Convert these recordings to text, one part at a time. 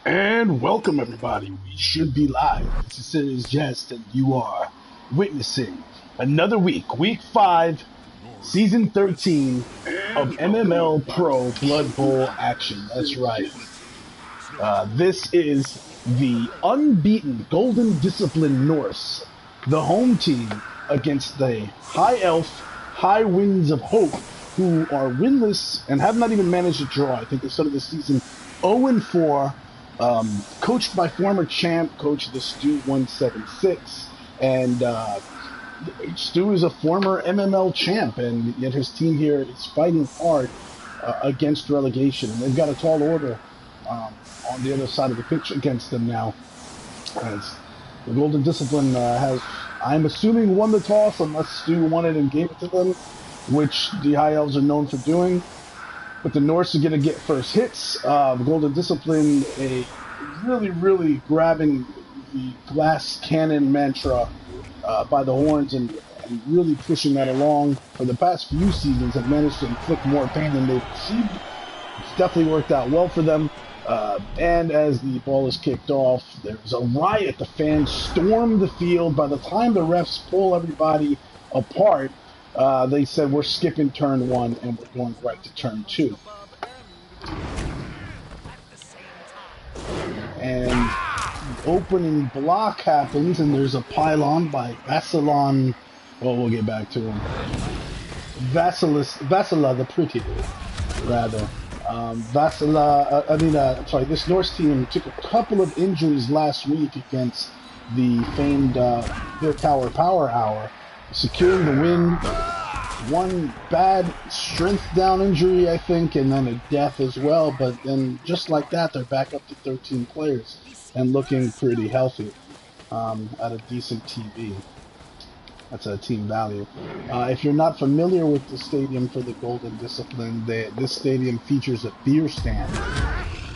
And welcome everybody. We should be live. This is Serious Jest, and you are witnessing another week 5, season 13 of MML Pro Blood Bowl action. That's right. This is the unbeaten Golden Discipline Norse, the home team against the High Elf High Winds of Hope, who are winless and have not even managed to draw. I think they started the season 0-4. Coached by former champ coach the SXIII, and Stu is a former MML champ, and yet his team here is fighting hard against relegation, and they've got a tall order on the other side of the pitch against them now, as the Golden Discipline has, I'm assuming, won the toss, unless Stu won it and gave it to them, which the High Elves are known for doing. But the Norse are going to get first hits. The Golden Discipline, really grabbing the glass cannon mantra by the horns and really pushing that along for the past few seasons, have managed to inflict more pain than they've received. It's definitely worked out well for them. And as the ball is kicked off, there's a riot. The fans storm the field. By the time the refs pull everybody apart, they said, we're skipping turn 1 and we're going right to turn 2. And the opening block happens, and there's a pylon by Vassilon. Well, we'll get back to him. Vassila the Pretty, rather. This Norse team took a couple of injuries last week against the famed Bill Tower Power Hour, securing the win. One bad strength down injury, I think, and then a death as well. But then, just like that, they're back up to 13 players and looking pretty healthy at a decent TV. That's a team value. If you're not familiar with the stadium for the Golden Discipline, this stadium features a beer stand.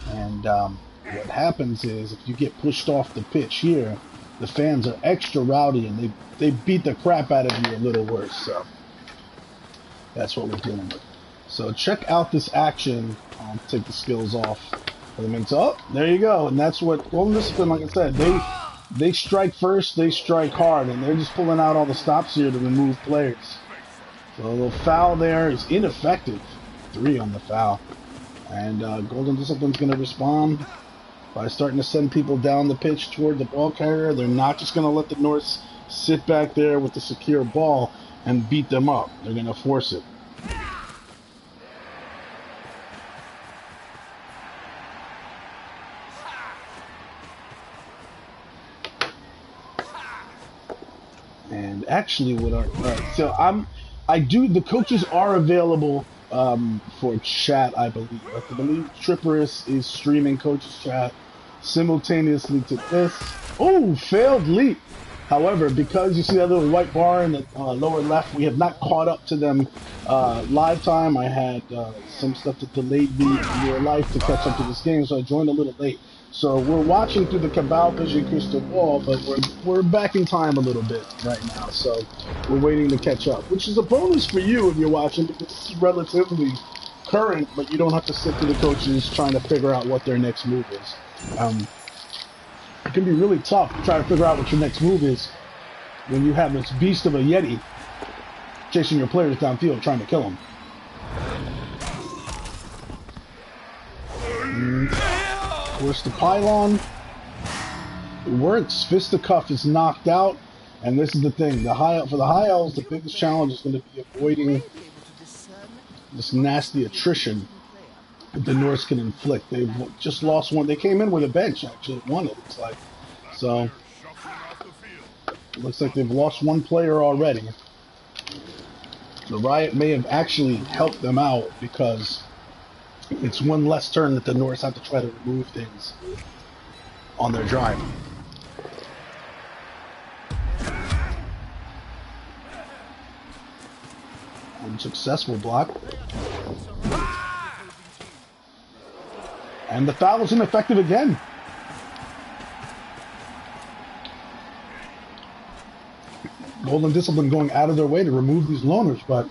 And what happens is, if you get pushed off the pitch here, the fans are extra rowdy and they beat the crap out of you a little worse. So that's what we're dealing with. So check out this action. I'll take the skills off for the minute. Oh, there you go. And that's what Golden Discipline, like I said, they strike first, they strike hard, and they're just pulling out all the stops here to remove players. So a little foul there is ineffective. 3 on the foul. And Golden Discipline's going to respond by starting to send people down the pitch toward the ball carrier. They're not just going to let the Norse sit back there with the secure ball and beat them up. They're going to force it. And actually, the coaches are available for chat, I believe. I believe Triperis is streaming coaches chat simultaneously to this. Oh, failed leap. However, because you see that little white bar in the lower left, we have not caught up to them live time. I had some stuff that delayed me in real life to catch up to this game, so I joined a little late. So we're watching through the Cabal Vision Crystal Ball, but we're back in time a little bit right now. So we're waiting to catch up, which is a bonus for you if you're watching, because this is relatively current, but you don't have to sit through the coaches trying to figure out what their next move is. It can be really tough to try to figure out what your next move is when you have this beast of a Yeti chasing your players downfield trying to kill them. Of course, the pylon, it works. Fisticuff is knocked out, and this is the thing. For the High Elves, the biggest challenge is going to be avoiding this nasty attrition that the Norse can inflict. They've just lost one. They came in with a bench, actually, won it, looks like. So, it looks like they've lost one player already. The riot may have actually helped them out, because it's one less turn that the Norse have to try to remove things on their drive. Unsuccessful block. And the foul is ineffective again. Golden Discipline going out of their way to remove these loners, but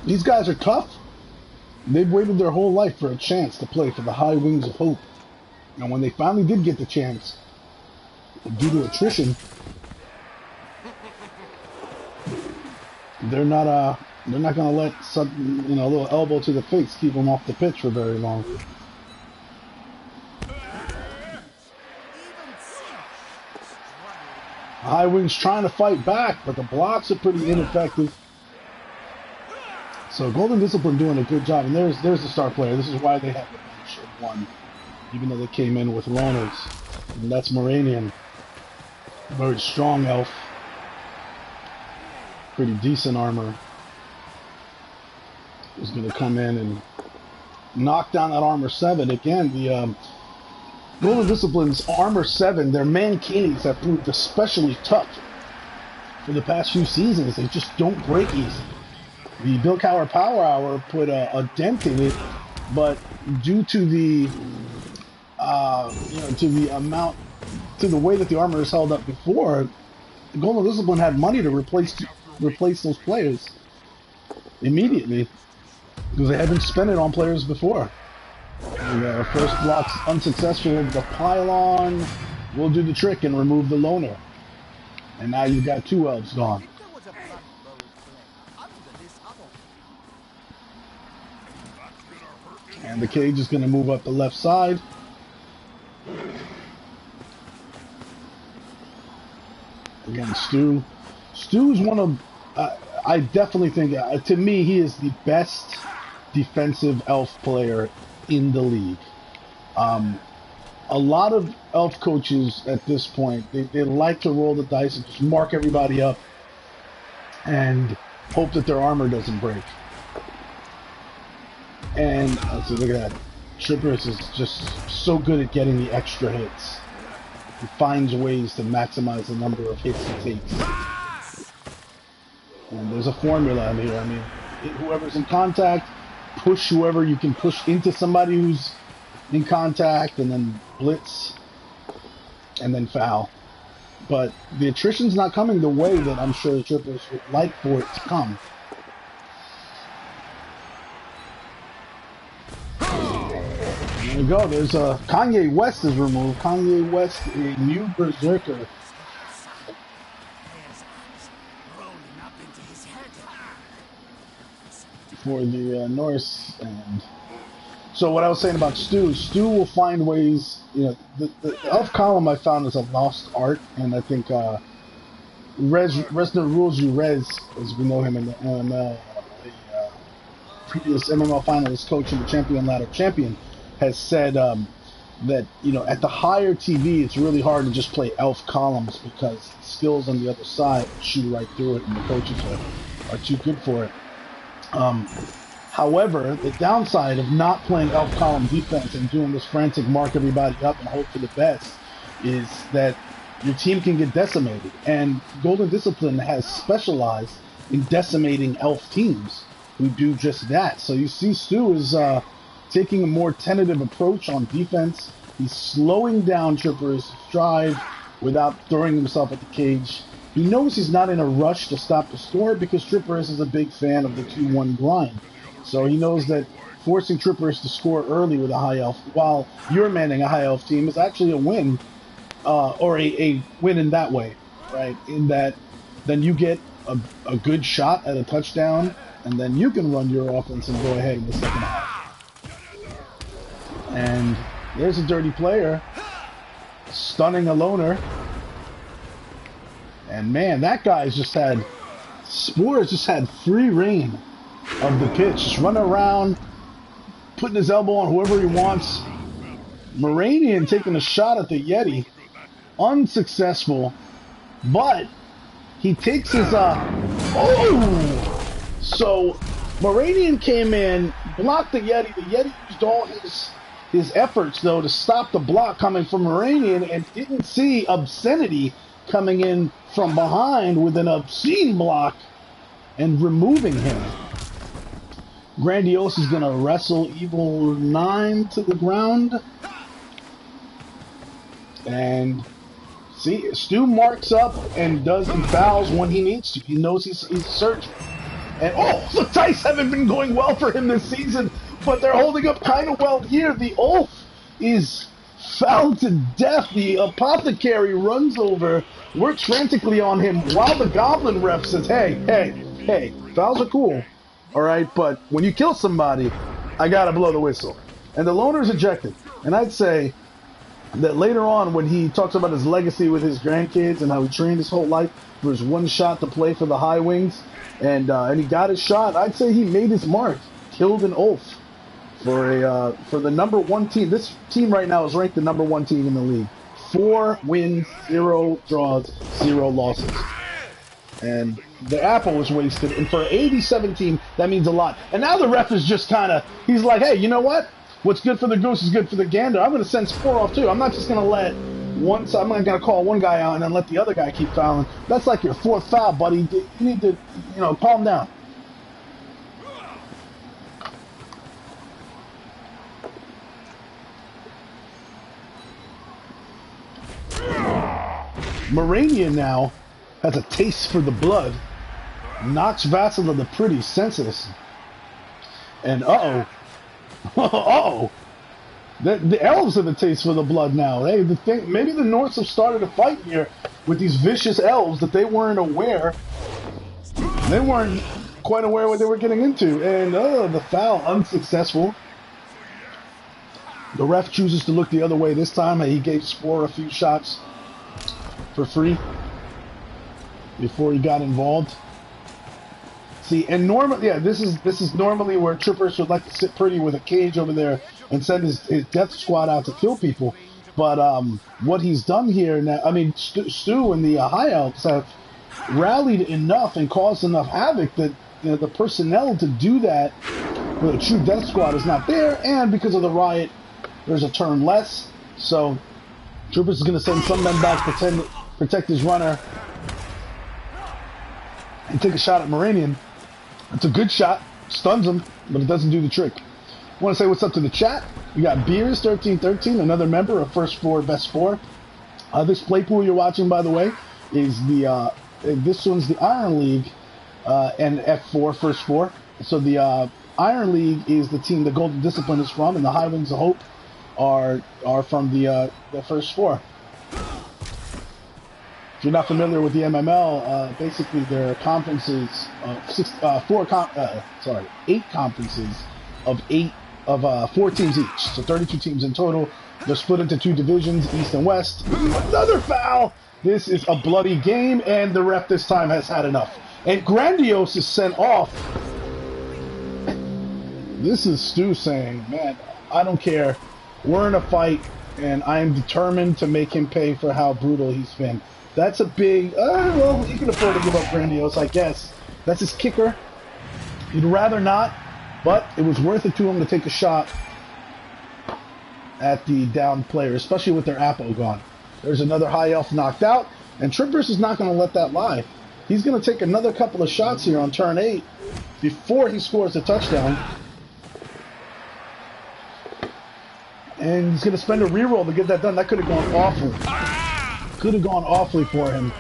these guys are tough. They've waited their whole life for a chance to play for the High Wings of Hope. And when they finally did get the chance, due to attrition, they're not gonna let some, a little elbow to the face keep them off the pitch for very long. High Wings trying to fight back, but the blocks are pretty ineffective. So Golden Discipline doing a good job, and there's the star player. This is why they have the bench of one, even though they came in with loners. And that's Moranian, very strong elf, pretty decent armor. Is going to come in and knock down that armor 7 again. The Golden Discipline's armor 7, their mancanes have proved especially tough for the past few seasons. They just don't break easy. The Bill Cower Power Hour put a dent in it, but due to the to the way that the armor is held up before, the Golden Discipline had money to replace those players immediately, because they hadn't spent it on players before. The first block's unsuccessful. The pylon will do the trick and remove the loner. And now you've got 2 elves gone. And the cage is going to move up the left side. Again, Stu. Stu's one of... I definitely think, to me, he is the best defensive elf player in the league. A lot of elf coaches at this point, they like to roll the dice and just mark everybody up and hope that their armor doesn't break. And so look at that. Triperis is just so good at getting the extra hits. He finds ways to maximize the number of hits he takes. And there's a formula in here. I mean, whoever's in contact, push whoever you can push into somebody who's in contact, and then blitz, and then foul. But the attrition's not coming the way that I'm sure the Trippers would like for it to come. There we go. There's Kanye West is removed. Kanye West, a new berserker. For the Norse. And so what I was saying about Stu will find ways, the elf column I found is a lost art, and I think Resner Rules You Res, as we know him in the MML, the previous MML finalist coach and the champion ladder champion, has said that at the higher TV it's really hard to just play elf columns because the skills on the other side shoot right through it, and the coaches are too good for it. However, the downside of not playing elf column defense and doing this frantic mark everybody up and hope for the best is that your team can get decimated. And Golden Discipline has specialized in decimating elf teams who do just that. So you see Stu is taking a more tentative approach on defense. He's slowing down Trippers' drive without throwing himself at the cage. He knows he's not in a rush to stop the score because Trippers is a big fan of the 2-1 grind. So he knows that forcing Trippers to score early with a high elf while you're manning a high elf team is actually a win, or a win in that way, right? In that then you get a good shot at a touchdown, and then you can run your offense and go ahead in the second half. And there's a dirty player stunning a loner. And man, that guy's just had, Spores just had free reign of the pitch. Just running around, putting his elbow on whoever he wants. Moranian taking a shot at the Yeti. Unsuccessful. But he takes his, So Moranian came in, blocked the Yeti. The Yeti used all his efforts, though, to stop the block coming from Moranian, and didn't see Obscenity coming in from behind with an obscene block and removing him. Grandiose is going to wrestle Evil 9 to the ground. And see, Stu marks up and fouls when he needs to. He knows he's searching. And the dice haven't been going well for him this season, but they're holding up kind of well here. The Ulf is fouled to death. The apothecary runs over, works frantically on him while the goblin ref says, hey, fouls are cool, all right, but when you kill somebody, I gotta blow the whistle. And the loner's ejected. And I'd say that later on, when he talks about his legacy with his grandkids and how he trained his whole life for his one shot to play for the High Wings, and he got his shot, I'd say he made his mark, killed an oaf for the number one team. This team right now is ranked the number one team in the league. 4 wins, 0 draws, 0 losses. And the apple was wasted. And for an 87 team, that means a lot. And now the ref is just kind of, he's like, hey, you know what? What's good for the goose is good for the gander. I'm going to send 4 off too. I'm not just going to let one side, I'm not going to call one guy out and then let the other guy keep fouling. That's like your 4th foul, buddy. You need to, calm down. Moranian now has a taste for the blood, knocks Vassal of the Pretty senseless, and the elves have a taste for the blood now. Hey, maybe the Norse have started a fight here with these vicious elves that they weren't aware. They weren't quite aware what they were getting into, and the foul unsuccessful. The ref chooses to look the other way this time. He gave Spore a few shots for free before he got involved. See, and normally, yeah, this is normally where trippers would like to sit pretty with a cage over there and send his death squad out to kill people. But what he's done here now, I mean, Stu and the High Elves have rallied enough and caused enough havoc that the personnel to do that with a true death squad is not there, and because of the riot, there's a turn less. So Troopers is going to send some men back, protect his runner, and take a shot at Moranian. It's a good shot, stuns him, but it doesn't do the trick. I want to say what's up to the chat. We got Beers 1313, another member of First Four Best Four. This play pool you're watching, by the way, is this one's the Iron League and F4 First Four. So the Iron League is the team the Golden Discipline is from, and the High Wings of Hope are from the First Four. If you're not familiar with the MML, basically there are conferences, 8 conferences of 4 teams each, so 32 teams in total. They're split into 2 divisions, East and West. Another foul! This is a bloody game, and the ref this time has had enough. And Grandiose is sent off. This is Stu saying, man, I don't care. We're in a fight, and I am determined to make him pay for how brutal he's been. That's a big, well, he can afford to give up Grandiose, I guess. That's his kicker. He'd rather not, but it was worth it to him to take a shot at the downed player, especially with their Apo gone. There's another High Elf knocked out, and Trippers is not going to let that lie. He's going to take another couple of shots here on turn 8 before he scores the touchdown. And he's going to spend a reroll to get that done. That could have gone awful. Could have gone awfully for him,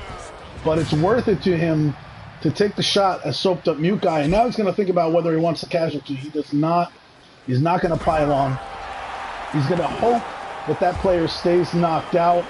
but it's worth it to him to take the shot as soaped up mute guy. And now he's going to think about whether he wants the casualty. He does not. He's not going to pile on. He's going to hope that that player stays knocked out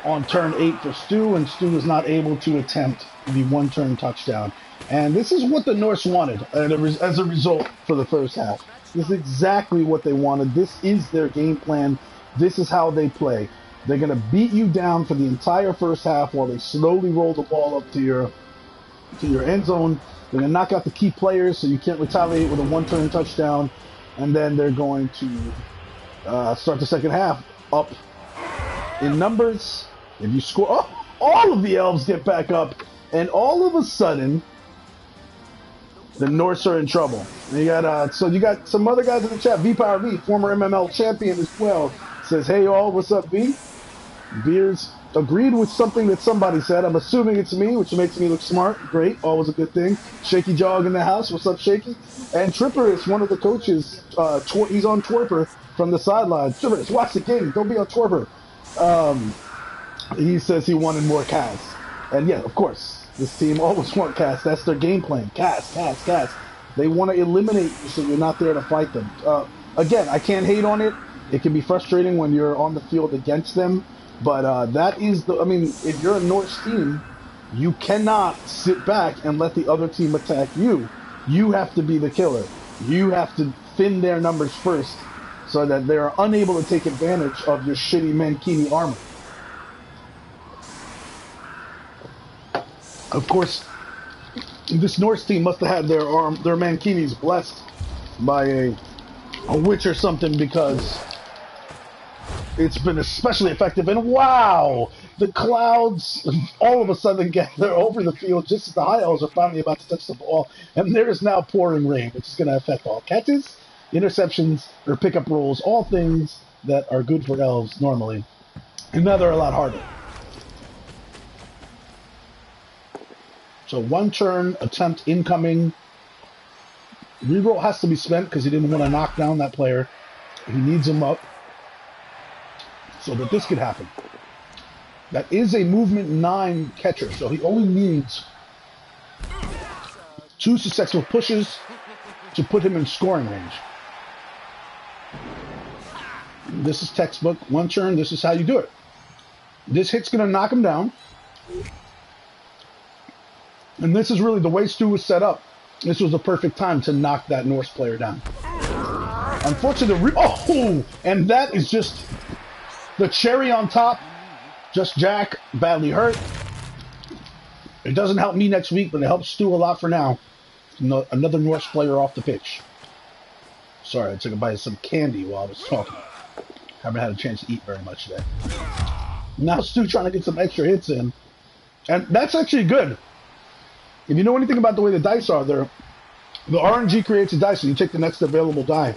on turn 8 for Stu, and Stu is not able to attempt the 1-turn touchdown. And this is what the Norse wanted as a result for the first half. This is exactly what they wanted. This is their game plan. This is how they play. They're going to beat you down for the entire first half while they slowly roll the ball up to your end zone. They're going to knock out the key players so you can't retaliate with a 1-turn touchdown. And then they're going to start the second half up in numbers. If you score, all of the elves get back up. And all of a sudden, the Norse are in trouble. And you got so you got some other guys in the chat. V-Power V, former MML champion as well, says, "Hey all, what's up, V?" Beers agreed with something that somebody said. I'm assuming it's me, which makes me look smart. Great, always a good thing. Shaky Jog in the house. What's up, Shaky? And Tripper is one of the coaches. He's on Twerper from the sideline. Tripper, watch the game. Don't be on Twerper. He says he wanted more Cas. And yeah, of course, this team always want Cas. That's their game plan. Cas. They want to eliminate you so you're not there to fight them. Again, I can't hate on it. It can be frustrating when you're on the field against them, but that is the. I mean, if you're a Norse team, you cannot sit back and let the other team attack you. You have to be the killer. You have to thin their numbers first, so that they are unable to take advantage of your shitty Mankini armor. Of course, this Norse team must have had their Mankinis blessed by a witch or something, because it's been especially effective. And wow, the clouds all of a sudden gather over the field just as the High Elves are finally about to touch the ball, and there is now pouring rain, which is going to affect all catches, interceptions, or pickup rolls, all things that are good for elves normally, and now they're a lot harder. So one turn, attempt incoming. Reroll has to be spent because he didn't want to knock down that player. He needs him up so that this could happen. That is a movement 9 catcher, so he only needs 2 successful pushes to put him in scoring range. This is textbook. One turn, this is how you do it. This hit's going to knock him down. And this is really the way Stu was set up. This was the perfect time to knock that Norse player down. Unfortunately, and that is just the cherry on top. Just Jack, badly hurt. It doesn't help me next week, but it helps Stu a lot for now. Another Norse player off the pitch. Sorry, I took a bite of some candy while I was talking. Haven't had a chance to eat very much today. Now Stu trying to get some extra hits in. And that's actually good. If you know anything about the way the dice are, the RNG creates a dice, and you take the next available die.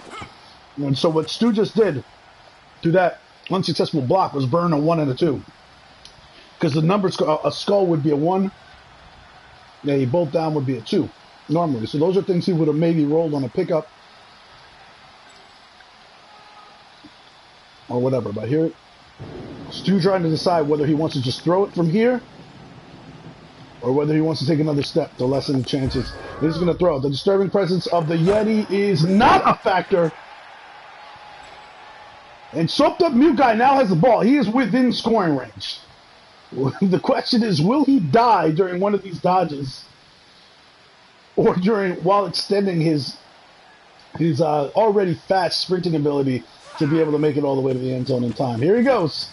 And so what Stu just did through that unsuccessful block was burn a 1 and a 2. Because the numbers, a skull would be a 1, a bolt down would be a 2, normally. So those are things he would have maybe rolled on a pickup or whatever. But here, Stu trying to decide whether he wants to just throw it from here or whether he wants to take another step to lessen the chances. He's going to throw. The disturbing presence of the Yeti is not a factor. And Soaked Up Mute Guy now has the ball. He is within scoring range. The question is, will he die during one of these dodges, or while extending his already fast sprinting ability to be able to make it all the way to the end zone in time? Here he goes.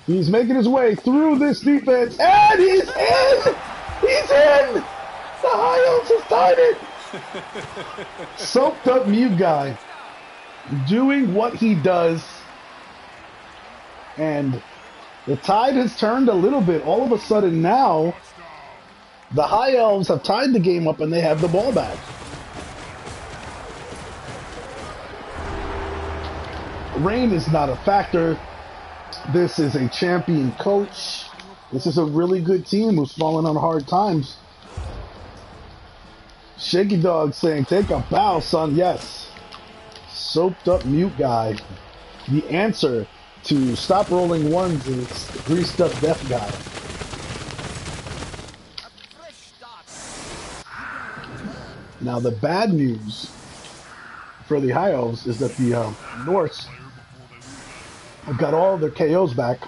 He's making his way through this defense, and he's in! He's in! The High Elves has tied it! Soaked Up Mute Guy doing what he does, and the tide has turned a little bit. All of a sudden now, the High Elves have tied the game up and they have the ball back. Rain is not a factor. This is a champion coach. This is a really good team who's fallen on hard times. Shaky Dog saying, take a bow, son. Yes. Soaked Up Mute Guy. The answer to stop rolling ones is Greased Up Death Guy. Now the bad news for the High Elves is that the Norse have got all their KOs back.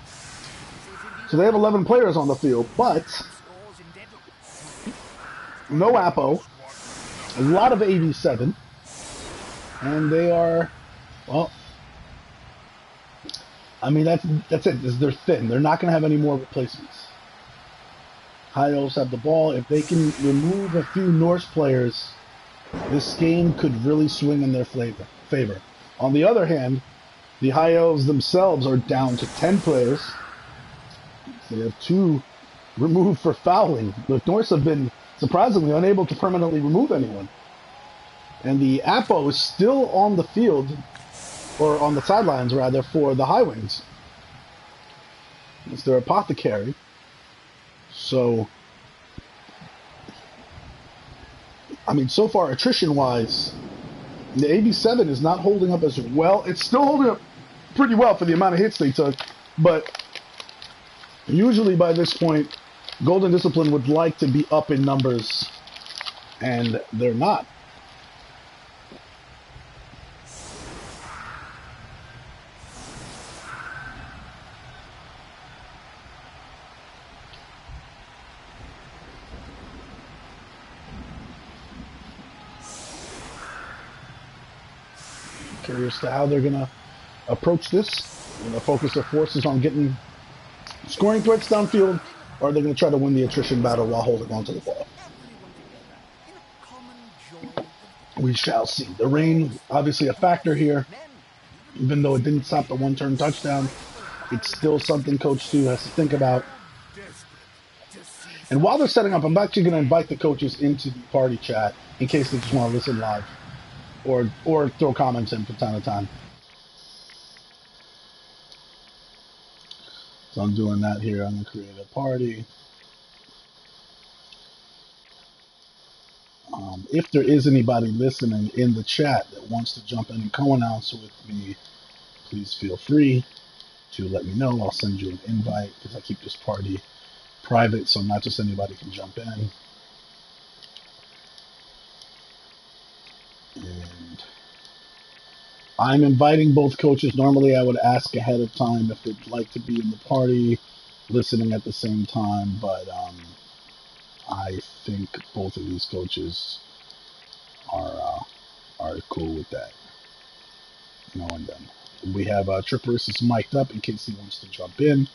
So they have 11 players on the field, but no Apo, a lot of 87, and they are, well, I mean, that's it. They're thin. They're not going to have any more replacements. High Elves have the ball. If they can remove a few Norse players, this game could really swing in their favor. On the other hand, the High Elves themselves are down to 10 players. They have 2 removed for fouling. The Norse have been surprisingly unable to permanently remove anyone. And the Apo is still on the field, or on the sidelines rather, for the High Wings. It's their apothecary. So, I mean, so far, attrition-wise, the 87 is not holding up as well. It's still holding up pretty well for the amount of hits they took, but usually by this point, Golden Discipline would like to be up in numbers, and they're not. Curious to how they're going to approach this. They're going to focus their forces on getting scoring threats downfield, or are they going to try to win the attrition battle while holding onto the ball? We shall see. The rain, obviously a factor here. Even though it didn't stop the one-turn touchdown, it's still something Coach Stu has to think about. And while they're setting up, I'm actually going to invite the coaches into the party chat in case they just want to listen live or throw comments in from time to time. So I'm doing that here. I'm going to create a party. If there is anybody listening in the chat that wants to jump in and co-announce with me, please feel free to let me know. I'll send you an invite because I keep this party private, so not just anybody can jump in. And I'm inviting both coaches. Normally I would ask ahead of time if they'd like to be in the party, listening at the same time, but I think both of these coaches are cool with that, knowing them. We have triperis is mic'd up in case he wants to jump in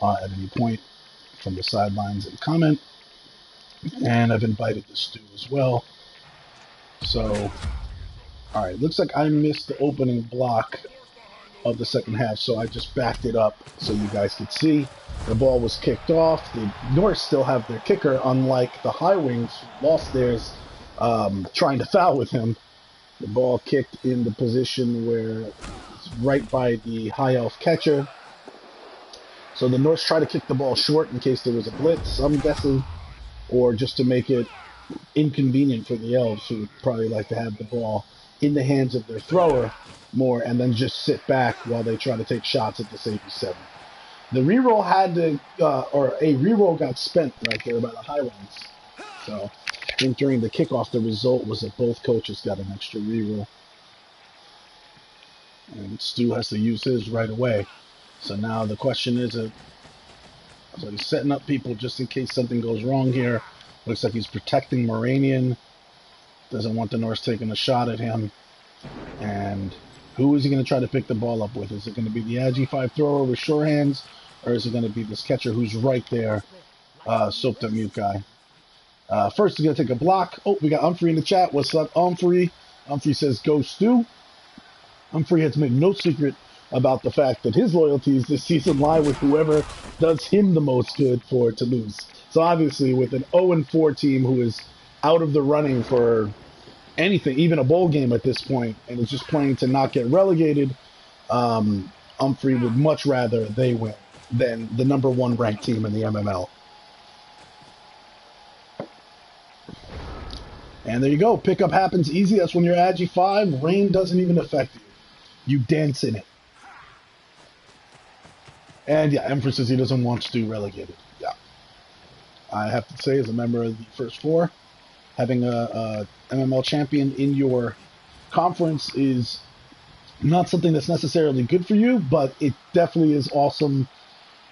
at any point from the sidelines and comment. And I've invited the Stu as well. So, all right, looks like I missed the opening block of the second half, so I just backed it up so you guys could see. The ball was kicked off. The Norse still have their kicker, unlike the High Wings who lost theirs trying to foul with him. The ball kicked in the position where it's right by the High Elf catcher. So the Norse try to kick the ball short in case there was a blitz, I'm guessing, or just to make it inconvenient for the Elves, who would probably like to have the ball in the hands of their thrower more and then just sit back while they try to take shots at the safety 7. The reroll had to, or a reroll got spent right there by the High Wings. So I think during the kickoff, the result was that both coaches got an extra reroll. And Stu has to use his right away. So now the question is, so he's setting up people just in case something goes wrong here. Looks like he's protecting Moranian. Doesn't want the Norse taking a shot at him. And who is he going to try to pick the ball up with? Is it going to be the Wk5 thrower with sure hands? Or is it going to be this catcher who's right there, soaked up mute guy? First, he's going to take a block. Oh, we got Humphrey in the chat. What's up, Humphrey? Humphrey says, go Stu. Humphrey has made no secret about the fact that his loyalties this season lie with whoever does him the most good for it to lose. So obviously, with an 0-4 team who is out of the running for anything, even a bowl game at this point, and is just playing to not get relegated, Humphrey would much rather they win than the number 1 ranked team in the MML. And there you go. Pickup happens easy. That's when you're Agi5. Rain doesn't even affect you. You dance in it. And yeah, Emperor says he doesn't want Stu relegated. Yeah. I have to say, as a member of the First Four, having a MML champion in your conference is not something that's necessarily good for you, but it definitely is awesome,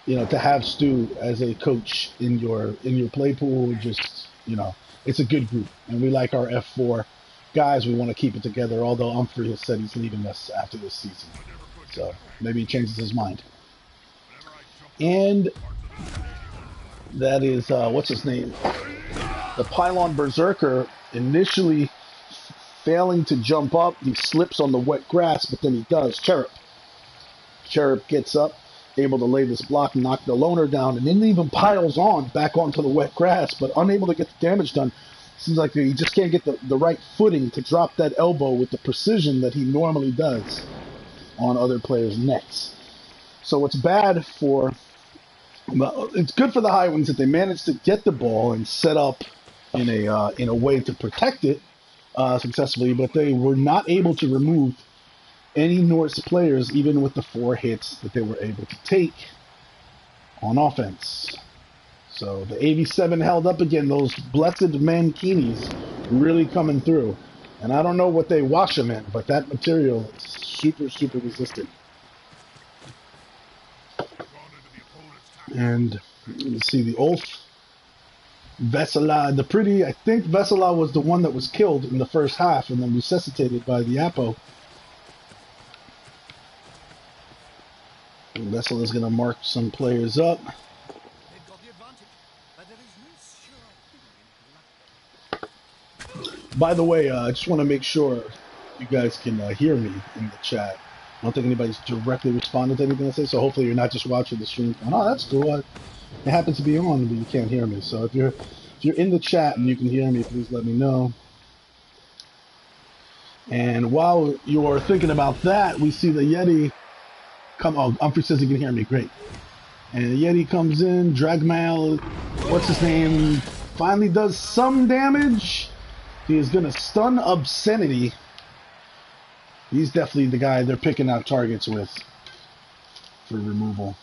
you know, to have Stu as a coach in your play pool. Just, you know, it's a good group, and we like our F4 guys. We want to keep it together, although Humphrey has said he's leaving us after this season. So maybe he changes his mind. And that is, what's his name? The Pylon Berserker initially failing to jump up. He slips on the wet grass, but then he does. Cherub gets up, able to lay this block and knock the loner down, and then even piles on back onto the wet grass, but unable to get the damage done. Seems like he just can't get the right footing to drop that elbow with the precision that he normally does on other players' necks. So it's bad for... Well, it's good for the High Wings that they managed to get the ball and set up in a way to protect it successfully, but they were not able to remove any Norse players, even with the 4 hits that they were able to take on offense. So the 87 held up again. Those blessed mankinis really coming through. And I don't know what they wash them in, but that material is super, super resistant. And you see the Ulf, Vesela, I think Vesela was the one that was killed in the first half and then resuscitated by the Apo. Vessel is going to mark some players up. By the way, I just want to make sure you guys can hear me in the chat. I don't think anybody's directly responded to anything I say, so hopefully you're not just watching the stream. Oh, that's cool. It happens to be on, but you can't hear me. So if you're in the chat and you can hear me, please let me know. And while you're thinking about that, we see the Yeti come. Oh, Humphrey says he can hear me. Great. And the Yeti comes in. Dragmail, what's his name, finally does some damage. He is going to stun Obscenity. He's definitely the guy they're picking out targets with for removal.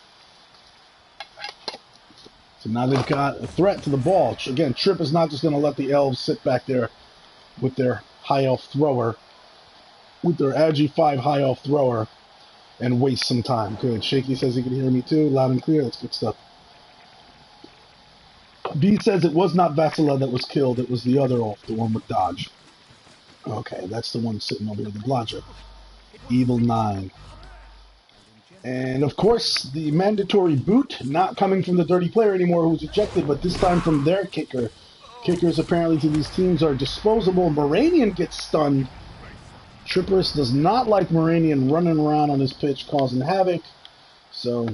So now they've got a threat to the ball. Again, Trip is not just going to let the elves sit back there with their high elf thrower, with their Ag5 high elf thrower, and waste some time. Good. Shaky says he can hear me too, loud and clear. That's good stuff. Beat says it was not Vassila that was killed, it was the other elf, the one with dodge. Okay, that's the one sitting over here, the blodger. Evil 9. And of course, the mandatory boot, not coming from the dirty player anymore who was ejected, but this time from their kicker. Kickers apparently to these teams are disposable. Moranian gets stunned. Triperis does not like Moranian running around on his pitch causing havoc. So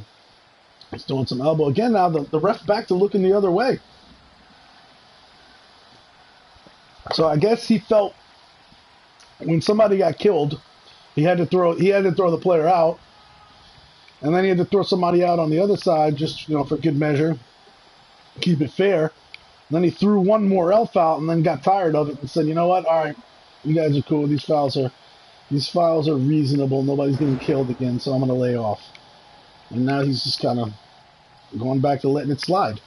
he's doing some elbow. Again, now the ref back to looking the other way. So I guess he felt when somebody got killed, he had to throw the player out, and then he had to throw somebody out on the other side, just for good measure, keep it fair. And then he threw one more elf out, and then got tired of it and said, "You know what? All right, you guys are cool. These fouls are reasonable. Nobody's getting killed again, so I'm gonna lay off." And now he's just kind of going back to letting it slide.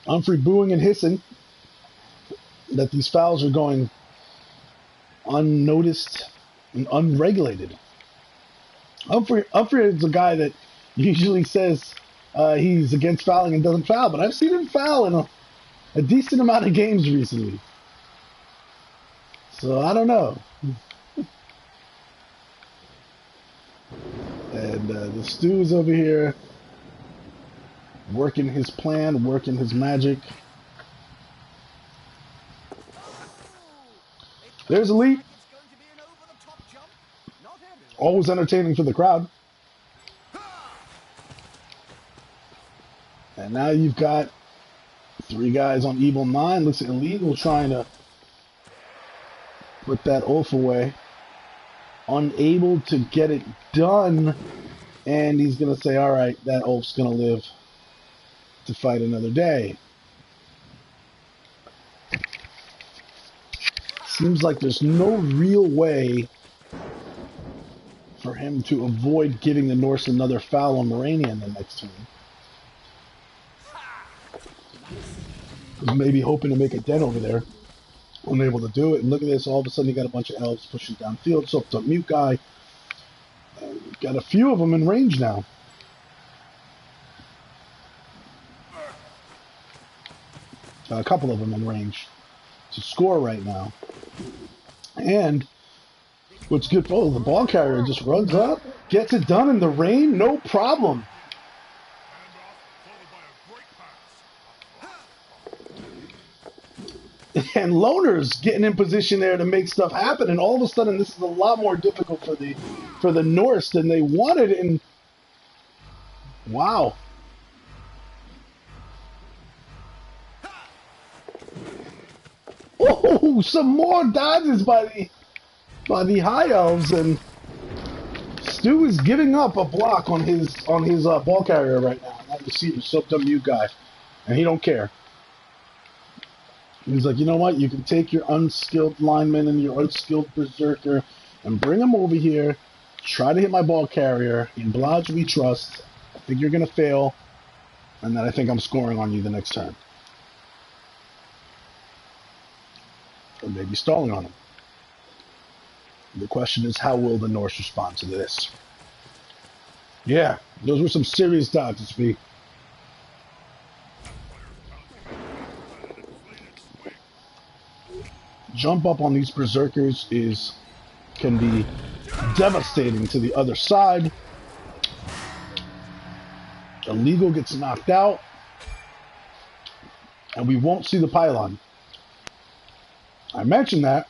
Humphrey booing and hissing that these fouls are going unnoticed and unregulated. Humphrey is a guy that usually says he's against fouling and doesn't foul, but I've seen him foul in a decent amount of games recently. So I don't know. And the Stew's over here working his plan, working his magic. There's a leap. Always entertaining for the crowd. And now you've got 3 guys on Evil 9. Looks illegal trying to put that oath away. Unable to get it done. And he's going to say, all right, that oath's going to live to fight another day. Seems like there's no real way for him to avoid giving the Norse another foul on Moranian the next turn. He's maybe hoping to make a dent over there. Unable to do it. And look at this. All of a sudden, you got a bunch of elves pushing downfield. So up to mute guy. Got a few of them in range now. A couple of them in range to score right now. And what's good for the ball carrier just runs up, gets it done in the rain, no problem. And Loner's getting in position there to make stuff happen, and all of a sudden this is a lot more difficult for the Norse than they wanted. And wow. Oh, some more dodges by the High Elves, and Stu is giving up a block on his ball carrier right now. That receiver, soaked up mute guy, and he don't care. He's like, you know what? You can take your unskilled lineman and your unskilled berserker and bring them over here. Try to hit my ball carrier. In Blodge we trust. I think you're gonna fail, and then I think I'm scoring on you the next turn. Or maybe stalling on him. The question is, how will the Norse respond to this? Yeah, those were some serious dodges, B. Jump up on these berserkers can be devastating to the other side. Illegal gets knocked out. And we won't see the pylon. I mention that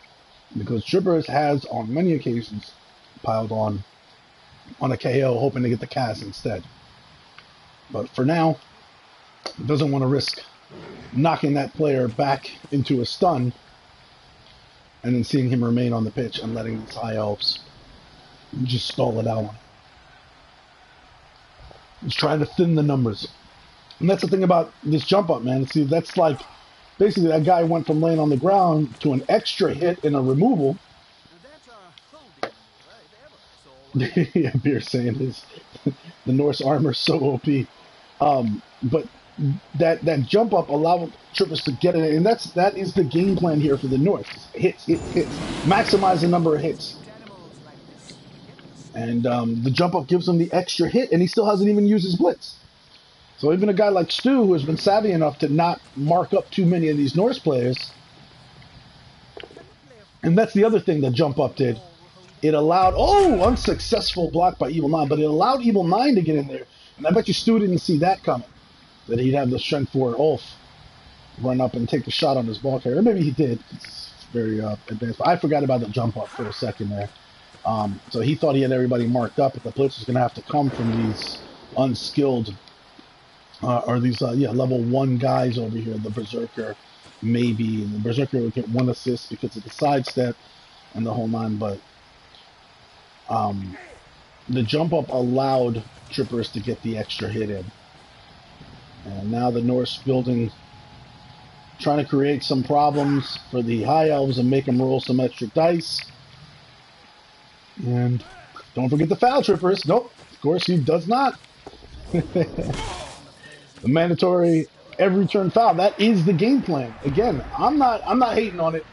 because triperis has on many occasions piled on a KO hoping to get the cast instead. But for now, doesn't want to risk knocking that player back into a stun and then seeing him remain on the pitch and letting these high elves just stall it out. He's trying to thin the numbers. And that's the thing about this jump up, man. See, that's like, basically that guy went from laying on the ground to an extra hit in a removal. Yeah, Beer saying his the Norse armor so OP. But that jump up allowed triperis to get it, and that is the game plan here for the North. Hits, maximize the number of hits. And the jump up gives him the extra hit, and he still hasn't even used his blitz. So even a guy like Stu, who has been savvy enough to not mark up too many of these Norse players, and that's the other thing that jump up did. It allowed, unsuccessful block by Evil 9, but it allowed Evil 9 to get in there. And I bet you Stu didn't see that coming, that he'd have the strength for Ulf run up and take the shot on his ball carrier. Or maybe he did. It's very advanced. But I forgot about the jump up for a second there. So he thought he had everybody marked up, but the blitz was going to have to come from these unskilled, or these, level 1 guys over here. The Berserker, maybe. And the Berserker would get 1 assist because of the sidestep and the whole 9, but the jump up allowed triperis to get the extra hit in. And now the Norse building, trying to create some problems for the High Elves and make them roll some extra dice. And don't forget the foul triperis. Nope, of course he does not. The mandatory every turn foul. That is the game plan. Again, I'm not hating on it.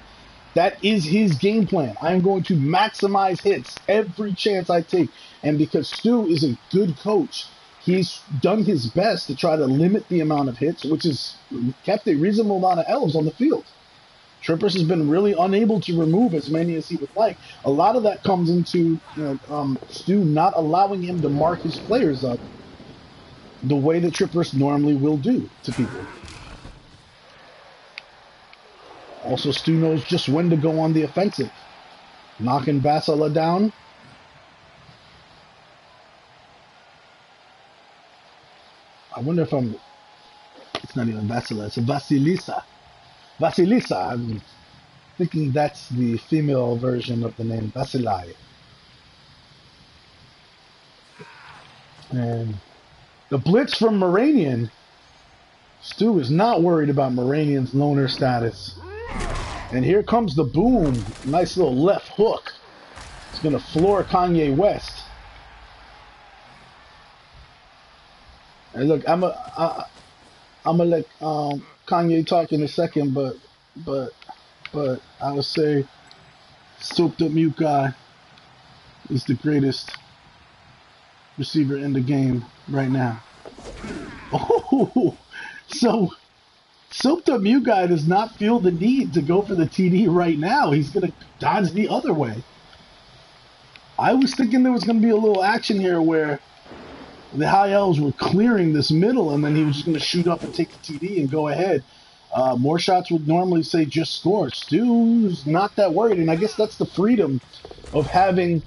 That is his game plan. I am going to maximize hits every chance I take. And because Stu is a good coach, he's done his best to try to limit the amount of hits, which has kept a reasonable amount of elves on the field. triperis has been really unable to remove as many as he would like. A lot of that comes into Stu not allowing him to mark his players up the way that triperis normally will do to people. Also, Stu knows just when to go on the offensive. Knocking Basila down. I wonder if it's not even Basila, it's a Vasilisa. Vasilisa, I'm thinking that's the female version of the name Basilai. And the blitz from Moranian. Stu is not worried about Moranian's loner status. And here comes the boom. Nice little left hook. It's going to floor Kanye West. And look, I'm gonna let Kanye talk in a second, but I would say souped up mute guy is the greatest receiver in the game right now. Oh, so souped up mute guy does not feel the need to go for the TD right now. He's gonna dodge the other way. I was thinking there was gonna be a little action here where the High Elves were clearing this middle, and then he was just going to shoot up and take the TD and go ahead. More shots would normally say just score. Stu's not that worried, and I guess that's the freedom of having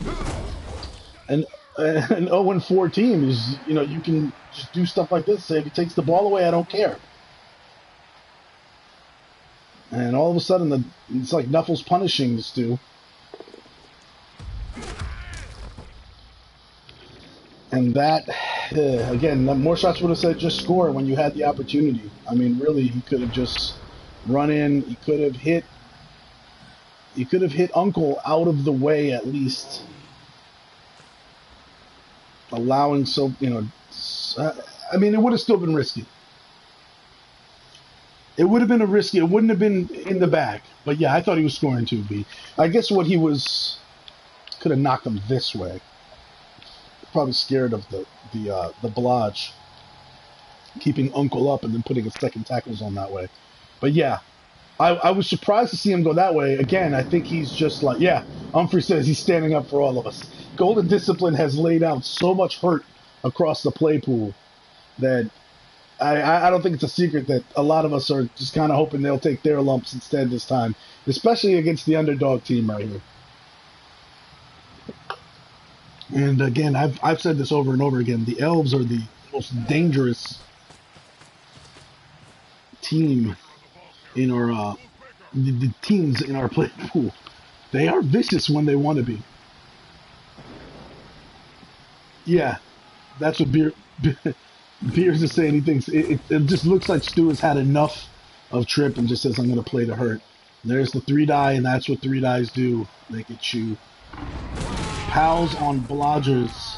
an 0-4 team. Is you can just do stuff like this. Say if he takes the ball away, I don't care. And all of a sudden, it's like Nuffle's punishing the Stu. And that, again, more shots would have said just score when you had the opportunity. I mean, really, he could have just run in. He could have hit Uncle out of the way at least, allowing I mean, it would have still been risky. It would have been it wouldn't have been in the bag. But yeah, I thought he was scoring 2B. I guess could have knocked him this way. Probably scared of the blodge, keeping Uncle up and then putting a second tackle zone that way. But yeah, I was surprised to see him go that way. Again, I think he's just like, yeah, Humphrey says he's standing up for all of us. Golden Discipline has laid out so much hurt across the play pool that I don't think it's a secret that a lot of us are just kind of hoping they'll take their lumps instead this time, especially against the underdog team right here. And again, I've said this over and over again. The Elves are the most dangerous team in our the teams in our play pool. They are vicious when they want to be. Yeah, that's what Beers is saying. He thinks it just looks like Stu has had enough of Trip and just says, I'm going to play to hurt. There's the 3-die, and that's what 3-dies do. They can chew. Pals on blodgers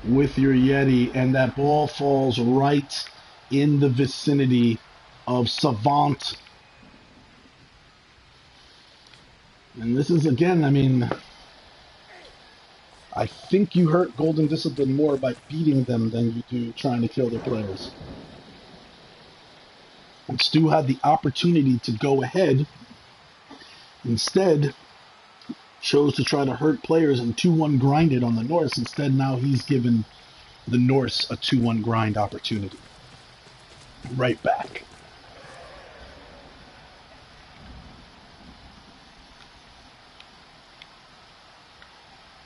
with your Yeti, and that ball falls right in the vicinity of Savant. And this is, again, I mean, I think you hurt Golden Discipline more by beating them than you do trying to kill their players. And Stu had the opportunity to go ahead. Instead, chose to try to hurt players and 2-1 grinded on the Norse. Instead, now he's given the Norse a 2-1 grind opportunity. Right back.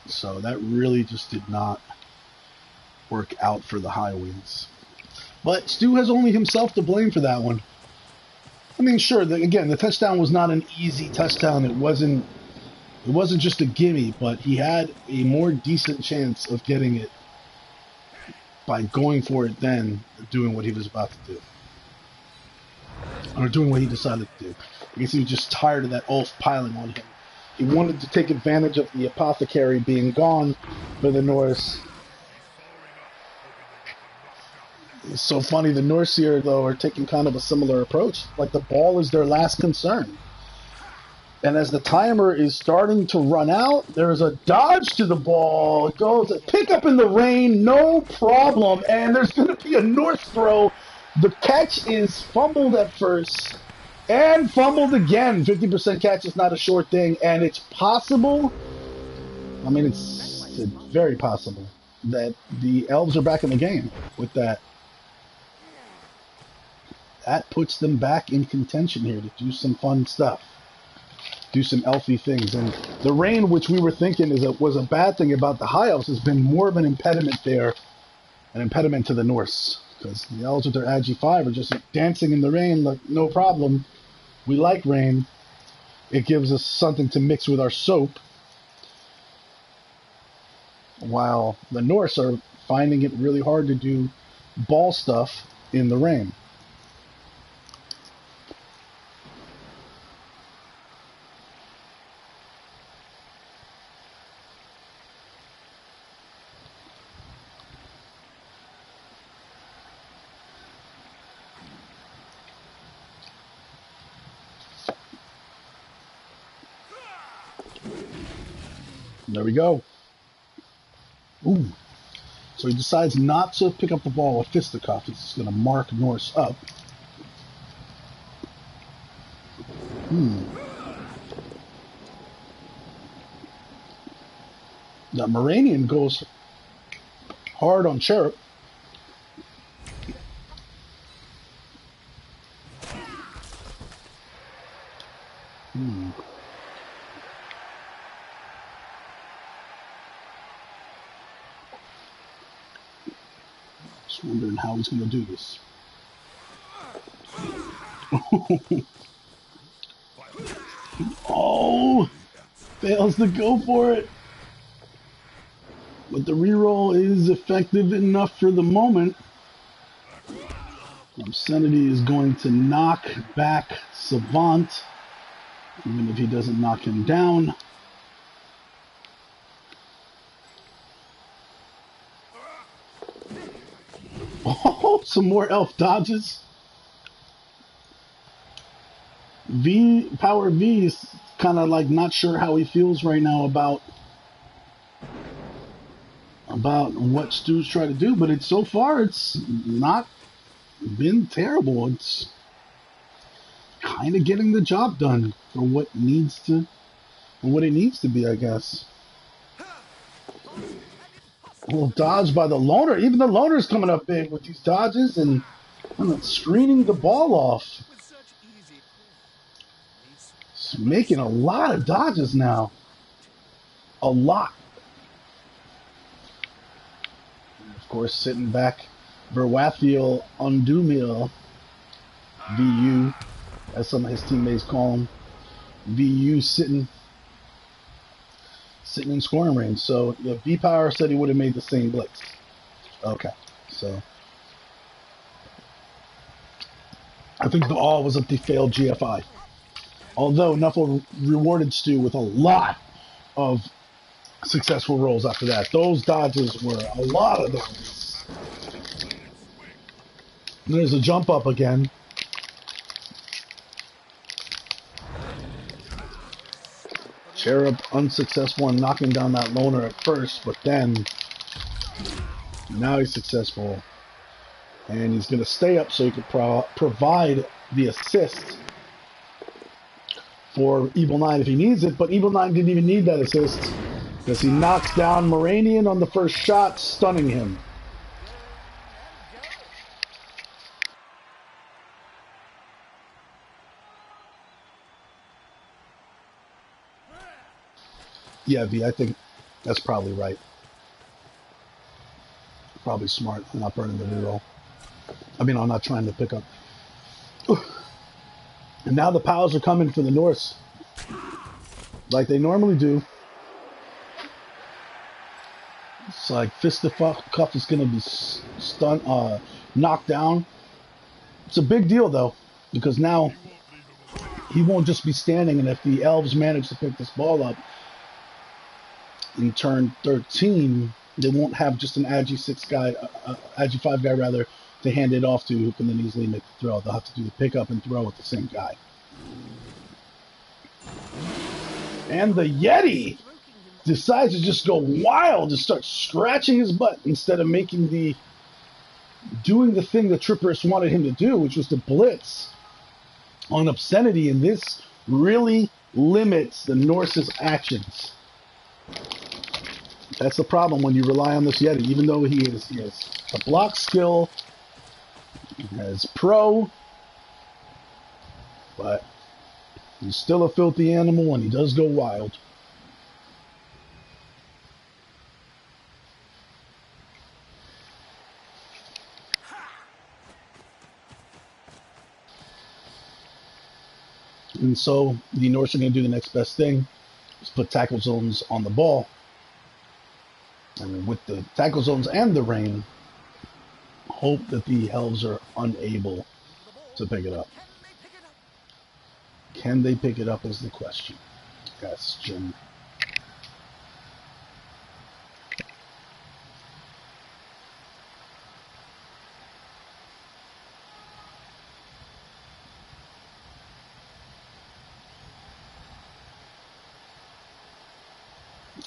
So that really just did not work out for the Highwinds. But Stu has only himself to blame for that one. I mean, sure, again, the touchdown was not an easy touchdown. It wasn't just a gimme, but he had a more decent chance of getting it by going for it than doing what he was about to do. Or doing what he decided to do. I guess he was just tired of that Ulf piling on him. He wanted to take advantage of the apothecary being gone for the Norse. It's so funny, the Norse here, though, are taking kind of a similar approach. Like, the ball is their last concern. And as the timer is starting to run out, there's a dodge to the ball. It goes a pick up in the rain, no problem. And there's going to be a Norse throw. The catch is fumbled at first. And fumbled again. 50% catch is not a short thing. And it's possible, I mean, it's very possible that the Elves are back in the game with that. That puts them back in contention here to do some fun stuff. Do some elfy things. And the rain, which we were thinking was a bad thing about the High Elves, has been more of an impediment there. An impediment to the Norse. Because the Elves with their Ag5 are just dancing in the rain like no problem. We like rain. It gives us something to mix with our soap. While the Norse are finding it really hard to do ball stuff in the rain. There we go. Ooh. So he decides not to pick up the ball with fisticuff. He's just going to mark Norse up. The Moranian goes hard on Cherub. Just wondering how he's going to do this. Oh! Fails to go for it. But the reroll is effective enough for the moment. Obscenity is going to knock back Savant, even if he doesn't knock him down. Oh, some more elf dodges. Power V is kind of like not sure how he feels right now about what Stu's trying to do, but so far it's not been terrible. It's kind of getting the job done for what needs to what it needs to be, I guess. A little dodge by the loner. Even the loner's coming up big with these dodges and screening the ball off. It's making a lot of dodges now. A lot. And of course, sitting back, Verwathiel Undumil, VU, as some of his teammates call him. VU sitting in scoring range. So yeah, V-Power said he would have made the same blitz. Okay, so I think the all was up the failed GFI. Although Nuffle rewarded Stu with a lot of successful rolls after that. Those dodges were a lot of dodges. And there's a jump up again. Cherub unsuccessful in knocking down that loner at first, but then now he's successful. And he's going to stay up so he can provide the assist for Evil 9 if he needs it, but Evil 9 didn't even need that assist because he knocks down Moranian on the first shot, stunning him. Yeah, V, I think that's probably right. Probably smart. I'm not burning the reroll. I mean, I'm not trying to pick up. And now the Pals are coming for the Norse, like they normally do. It's like Fisticuff is going to be stunned, knocked down. It's a big deal, though, because now he won't just be standing, and if the Elves manage to pick this ball up in turn 13, they won't have just an Agi 6 guy, Agi 5 guy rather, to hand it off to, who can then easily make the throw. They'll have to do the pickup and throw with the same guy. And the Yeti decides to just go wild and start scratching his butt instead of doing the thing that triperis wanted him to do, which was to blitz on obscenity, and this really limits the Norse's actions. That's the problem when you rely on this Yeti, even though he has a block skill, he has pro, but he's still a filthy animal and he does go wild. And so the Norse are going to do the next best thing, is put tackle zones on the ball. And with the tackle zones and the rain, hope that the Elves are unable to pick it up. Can they pick it up is the question.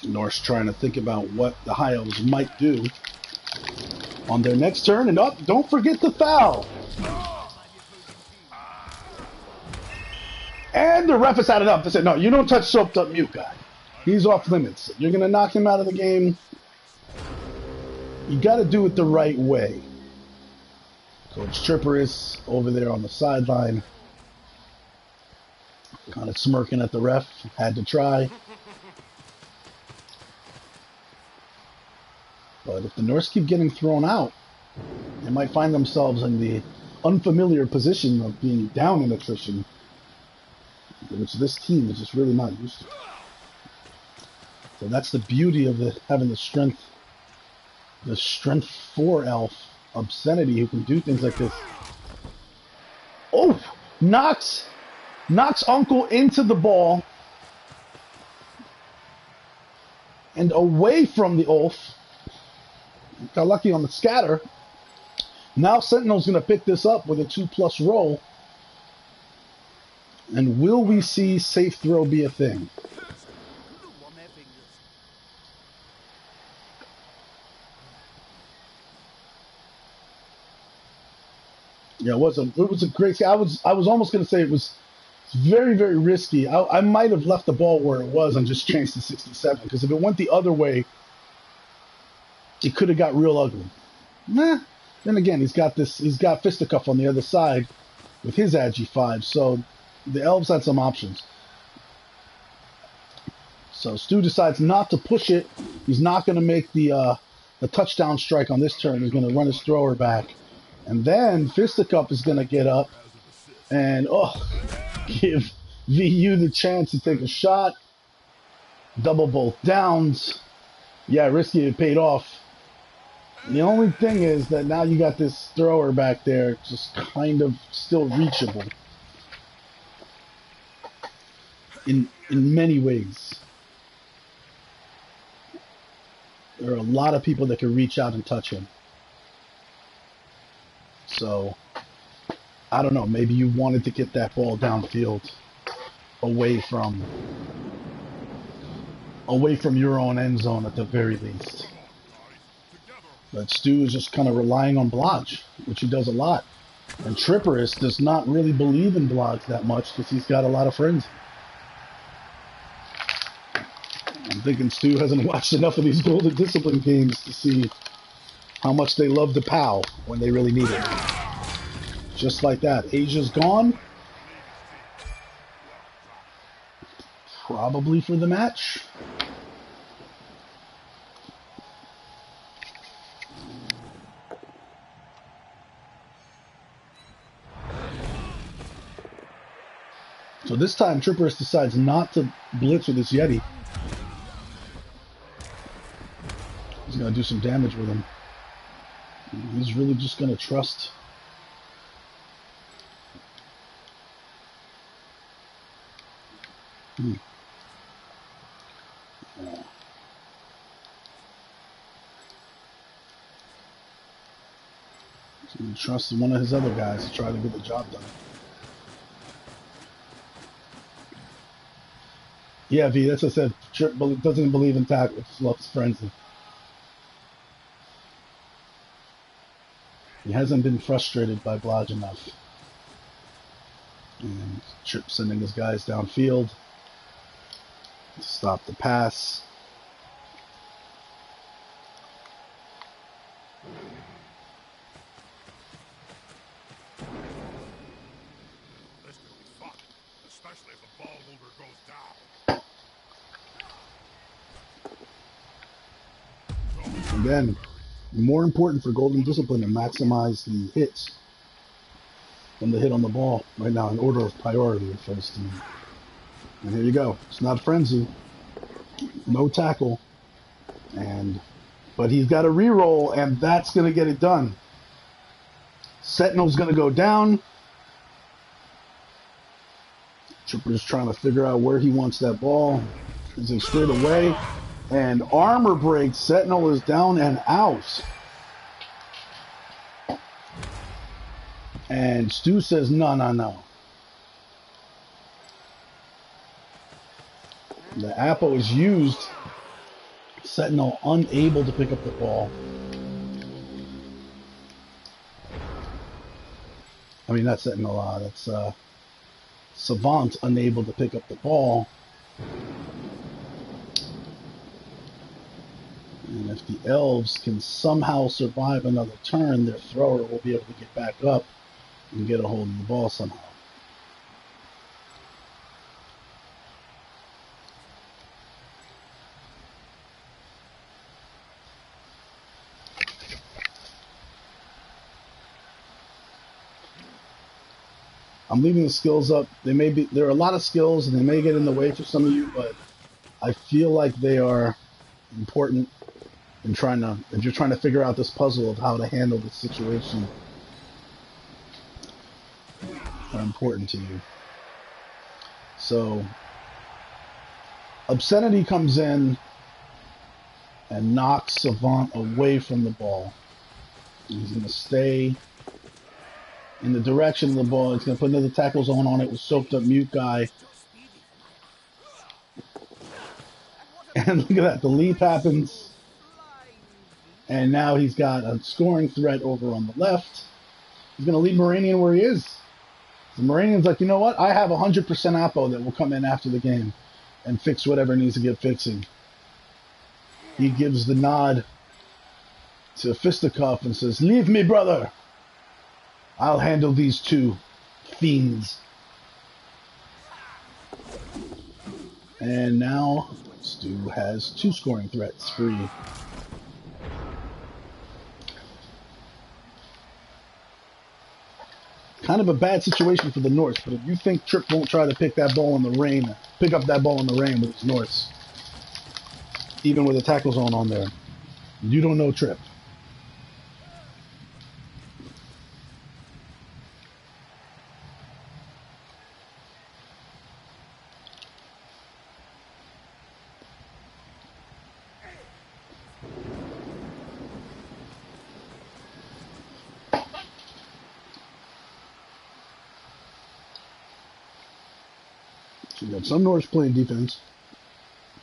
Norse trying to think about what the High Elves might do on their next turn. And don't forget the foul. And the ref has had it up. They said, no, you don't touch soaped up mute guy. He's off limits. You're going to knock him out of the game. You got to do it the right way. Coach triperis over there on the sideline, kind of smirking at the ref. Had to try. But if the Norse keep getting thrown out, they might find themselves in the unfamiliar position of being down in attrition, which this team is just really not used to. So that's the beauty of having the strength 4 elf obscenity who can do things like this. Oh, knocks Uncle into the ball and away from the Ulf. Got lucky on the scatter. Now Sentinel's going to pick this up with a 2+ roll. And will we see safe throw be a thing? Yeah, it was a great. I was almost going to say it was It's very, very risky. I might have left the ball where it was and just changed to 67, because if it went the other way, it could have got real ugly. Nah. Then again, he's got fisticuff on the other side with his Ag5, so the elves had some options. So Stu decides not to push it. He's not going to make the touchdown strike on this turn. He's going to run his thrower back. And then fisticuff is going to get up and give VU the chance to take a shot. Double both downs. Yeah, risky, it paid off. The only thing is that now you got this thrower back there, just kind of still reachable in many ways. There are a lot of people that can reach out and touch him. So, I don't know, maybe you wanted to get that ball downfield away from your own end zone at the very least. But Stu is just kind of relying on blodge, which he does a lot. And Triperis does not really believe in blodge that much because he's got a lot of friends. I'm thinking Stu hasn't watched enough of these Golden Discipline games to see how much they love to pow when they really need it. Just like that. Asia's gone. Probably for the match. So this time, Triperis decides not to blitz with his Yeti. He's going to do some damage with him. He's really just going to trust. Yeah. He's going to trust one of his other guys to try to get the job done. Yeah, V, that's what I said. Trip doesn't believe in tackles, loves frenzy. He hasn't been frustrated by blodge enough. And Trip sending his guys downfield to stop the pass. Especially if the ball holder goes down. Again, more important for Golden Discipline to maximize the hits than the hit on the ball right now in order of priority for this team. And here you go. It's not frenzy. No tackle. But he's got a reroll, and that's going to get it done. Sentinel's going to go down. Tripper's trying to figure out where he wants that ball. Is he straight away? And armor breaks. Sentinel is down and out. And Stu says, no, no, no. The apple is used. Sentinel unable to pick up the ball. I mean, not Sentinel, that's Savant unable to pick up the ball. And if the elves can somehow survive another turn, their thrower will be able to get back up and get a hold of the ball somehow. I'm leaving the skills up. There are a lot of skills and they may get in the way for some of you, but I feel like they are important in if you're trying to figure out this puzzle of how to handle this situation. Are important to you. So Obscenity comes in and knocks Savant away from the ball. He's going to stay in the direction of the ball. He's going to put another tackle zone on it with soaked up mute guy. And look at that. The leap happens. And now he's got a scoring threat over on the left. He's going to leave Moranian where he is. The Moranian's like, you know what? I have 100% Oppo that will come in after the game and fix whatever needs to get fixing. He gives the nod to Fisticuff and says, leave me, brother. I'll handle these two fiends. And now Stu has 2 scoring threats free. Kind of a bad situation for the Norse, but if you think Trip won't try to pick that ball in the rain, pick up that ball in the rain with his Norse, even with a tackle zone on there, you don't know Trip. You got some Norse playing defense.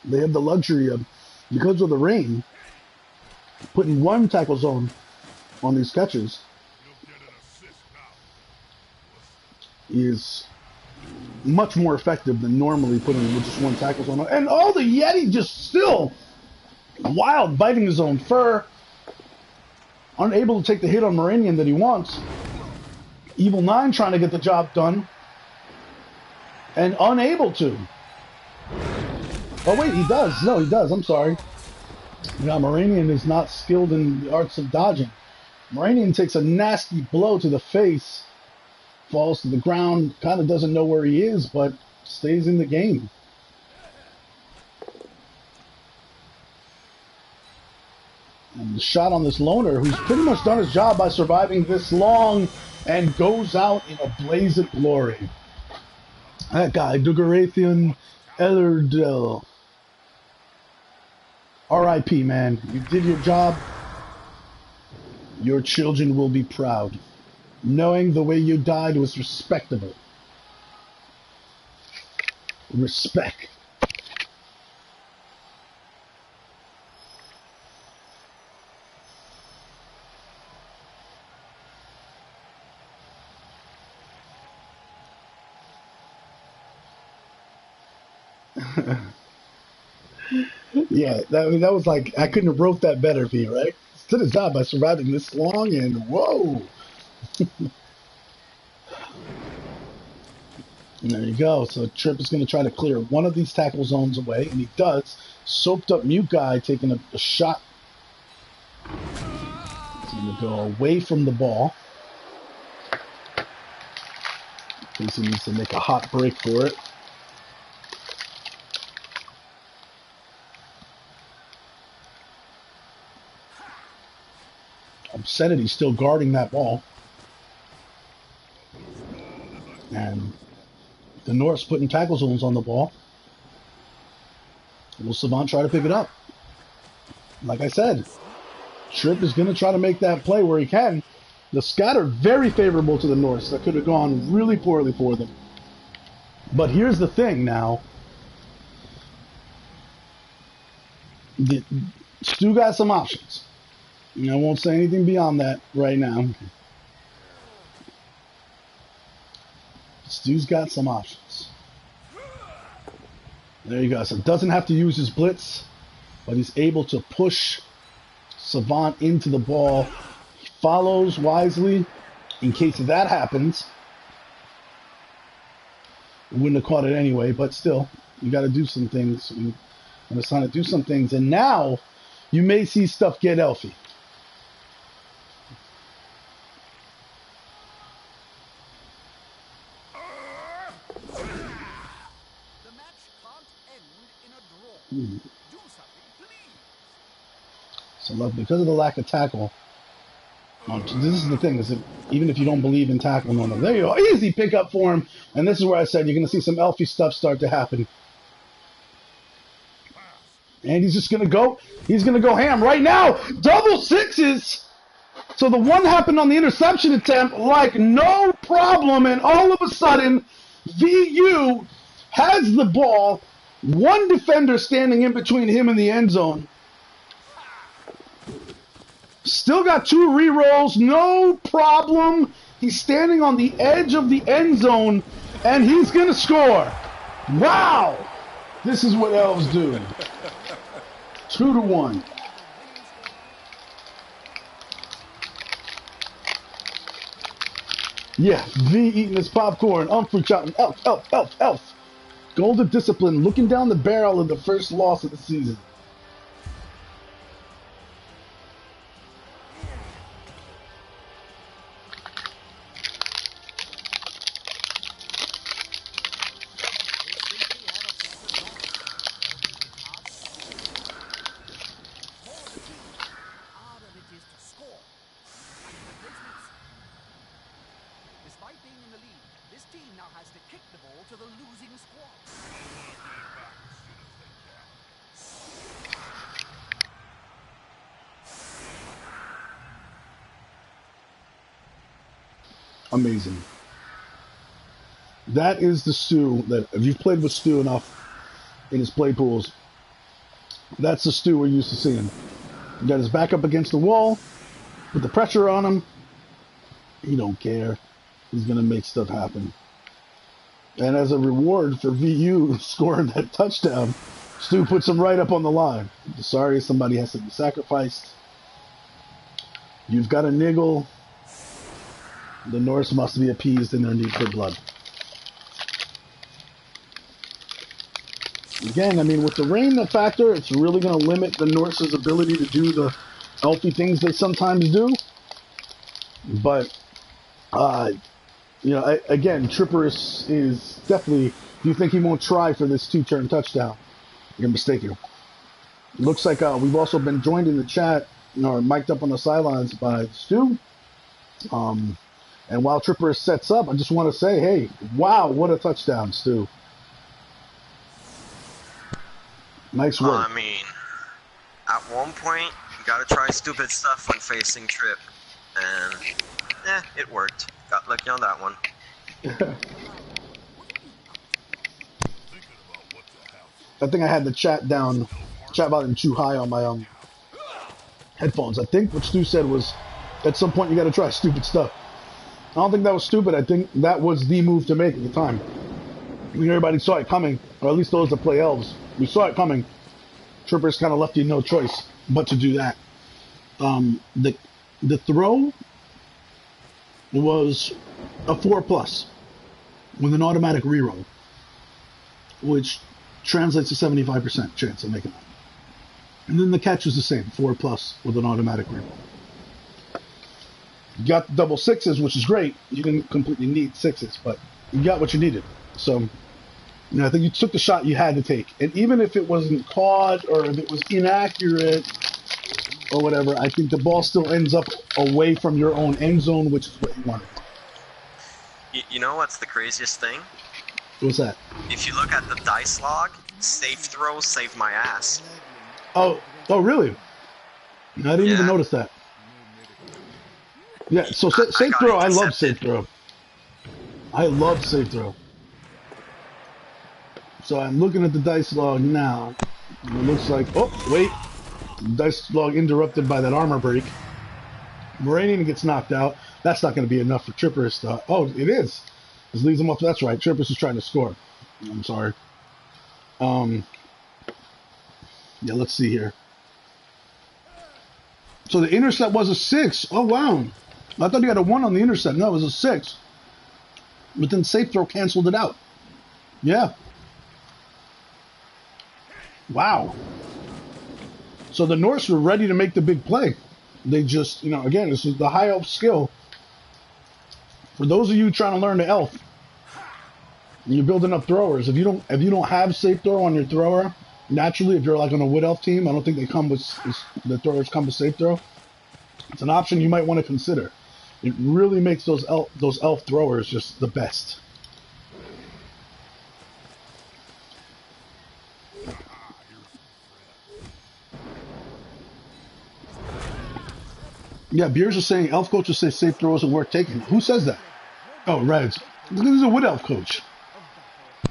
They have the luxury of, because of the rain, putting 1 tackle zone on these catches is much more effective than normally putting just 1 tackle zone on. And all the Yeti just still wild, biting his own fur, unable to take the hit on Moranian that he wants. Evil 9 trying to get the job done. And unable to. Oh, wait, he does. No, he does. I'm sorry. Yeah, Moranian is not skilled in the arts of dodging. Moranian takes a nasty blow to the face, falls to the ground, kind of doesn't know where he is, but stays in the game. And the shot on this loner, who's pretty much done his job by surviving this long, and goes out in a blaze of glory. That guy, Dugarathian Ellerdell. R.I.P., man. You did your job. Your children will be proud. Knowing the way you died was respectable. Respect. Yeah, that was like, I couldn't have wrote that better for you, right? Did his job by surviving this long, and whoa. And there you go. So Trip is going to try to clear one of these tackle zones away, and he does. Soaped up mute guy taking a shot. He's going to go away from the ball. In case he needs to make a hot break for it. Obscenity's still guarding that ball. And the Norse putting tackle zones on the ball. Will Savant try to pick it up? Like I said, Trip is going to try to make that play where he can. The scatter very favorable to the Norse. That could have gone really poorly for them. But here's the thing now. Stu got some options. I won't say anything beyond that right now. Stu's got some options. There you go. So doesn't have to use his blitz, but he's able to push Savant into the ball. He follows wisely in case that happens. Wouldn't have caught it anyway, but still, you got to do some things. And it's time to do some things. And now you may see stuff get elfy. So look, because of the lack of tackle, this is the thing, is that even if you don't believe in tackle normally, there you go, easy pickup for him, and this is where I said you're going to see some elfy stuff start to happen. And he's just going to go ham right now, double sixes! So the one happened on the interception attempt like no problem, and all of a sudden, VU has the ball, one defender standing in between him and the end zone. Still got 2 re-rolls, no problem. He's standing on the edge of the end zone, and he's going to score. Wow! This is what elves do. 2-1. Yeah, V eating his popcorn. Humphrey shouting, elf, elf, elf, elf. Golden Discipline looking down the barrel of the first loss of the season. Amazing. That is the Stu that, if you've played with Stu enough in his play pools, that's the Stu we're used to seeing. He got his back up against the wall, put the pressure on him. He don't care. He's going to make stuff happen. And as a reward for VU scoring that touchdown, Stu puts him right up on the line. Sorry, somebody has to be sacrificed. You've got a niggle. The Norse must be appeased in their need for blood. Again, I mean, with the rain factor, it's really going to limit the Norse's ability to do the healthy things they sometimes do. But, you know, again, triperis is definitely, if you think he won't try for this two-turn touchdown, you're mistaken. Looks like we've also been joined in the chat, or mic'd up on the sidelines by Stu. And while triperis sets up, I just want to say, hey, wow, what a touchdown, Stu. Nice work. I mean, at one point, you gotta try stupid stuff when facing Trip. And, it worked. Got lucky on that one. I think I had the chat volume too high on my headphones. I think what Stu said was, at some point you gotta try stupid stuff. I don't think that was stupid. I think that was the move to make at the time. I mean, everybody saw it coming, or at least those that play elves. We saw it coming. Trippers kind of left you no choice but to do that. The throw was a 4+ with an automatic reroll, which translates to 75% chance of making it. And then the catch was the same, 4+ with an automatic reroll. You got the double sixes, which is great. You didn't completely need sixes, but you got what you needed. So, you know, I think you took the shot you had to take. And even if it wasn't caught or if it was inaccurate or whatever, I think the ball still ends up away from your own end zone, which is what you wanted. You know what's the craziest thing? What's that? If you look at the dice log, safe throws save my ass. Oh, really? I didn't even notice that. Yeah, so safe throw, I love safe throw. I love safe throw. So I'm looking at the dice log now. And it looks like, oh, wait. Dice log interrupted by that armor break. Moranian gets knocked out. That's not going to be enough for triperis to... Oh, it is. This leads him up. That's right. Triperis is trying to score. I'm sorry. Yeah, let's see here. So the intercept was a 6. Oh, wow. I thought you had a 1 on the intercept. No, it was a 6. But then safe throw canceled it out. Yeah. Wow. So the Norse were ready to make the big play. They just, you know, again, this is the high elf skill. For those of you trying to learn the elf, and you're building up throwers, if you don't have safe throw on your thrower, naturally, if you're like on a wood elf team, I don't think they come with the throwers come with safe throw. It's an option you might want to consider. It really makes those elf throwers just the best. Yeah, Beers is saying elf coaches say safe throws are worth taking. Who says that? Oh, Reds. This is a wood elf coach.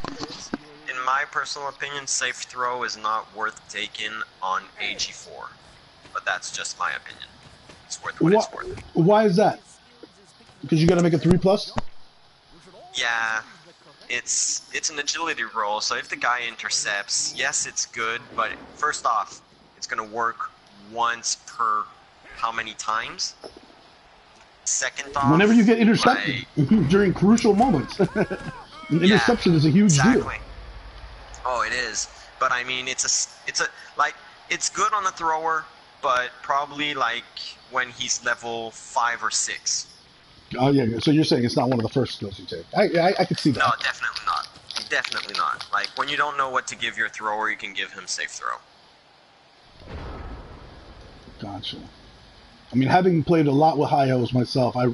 In my personal opinion, safe throw is not worth taking on AG4. But that's just my opinion. It's worth what it's worth. Why is that? Because you got to make a 3+. Yeah, it's an agility roll, so if the guy intercepts, yes, it's good, but first off, it's gonna work once per how many times? Second off, Whenever you get intercepted during crucial moments, an interception is a huge deal. Oh, it is. But I mean, it's good on the thrower, but probably like when he's level 5 or 6. Oh yeah, so you're saying it's not one of the first skills you take. I could see that. No, definitely not. Definitely not. Like, when you don't know what to give your thrower, you can give him safe throw. Gotcha. I mean, having played a lot with high O's myself, I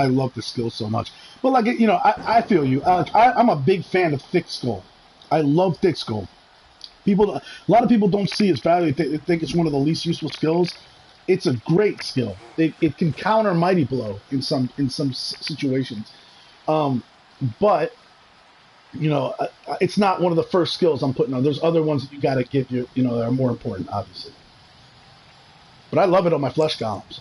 love the skill so much. But like, you know, I feel you. I'm a big fan of thick skull. I love thick skull. A lot of people don't see its value. They think it's one of the least useful skills. It's a great skill. It can counter Mighty Blow in some situations, but you know, it's not one of the first skills I'm putting on. There's other ones that you got to give you know, that are more important, obviously. But I love it on my flesh golems.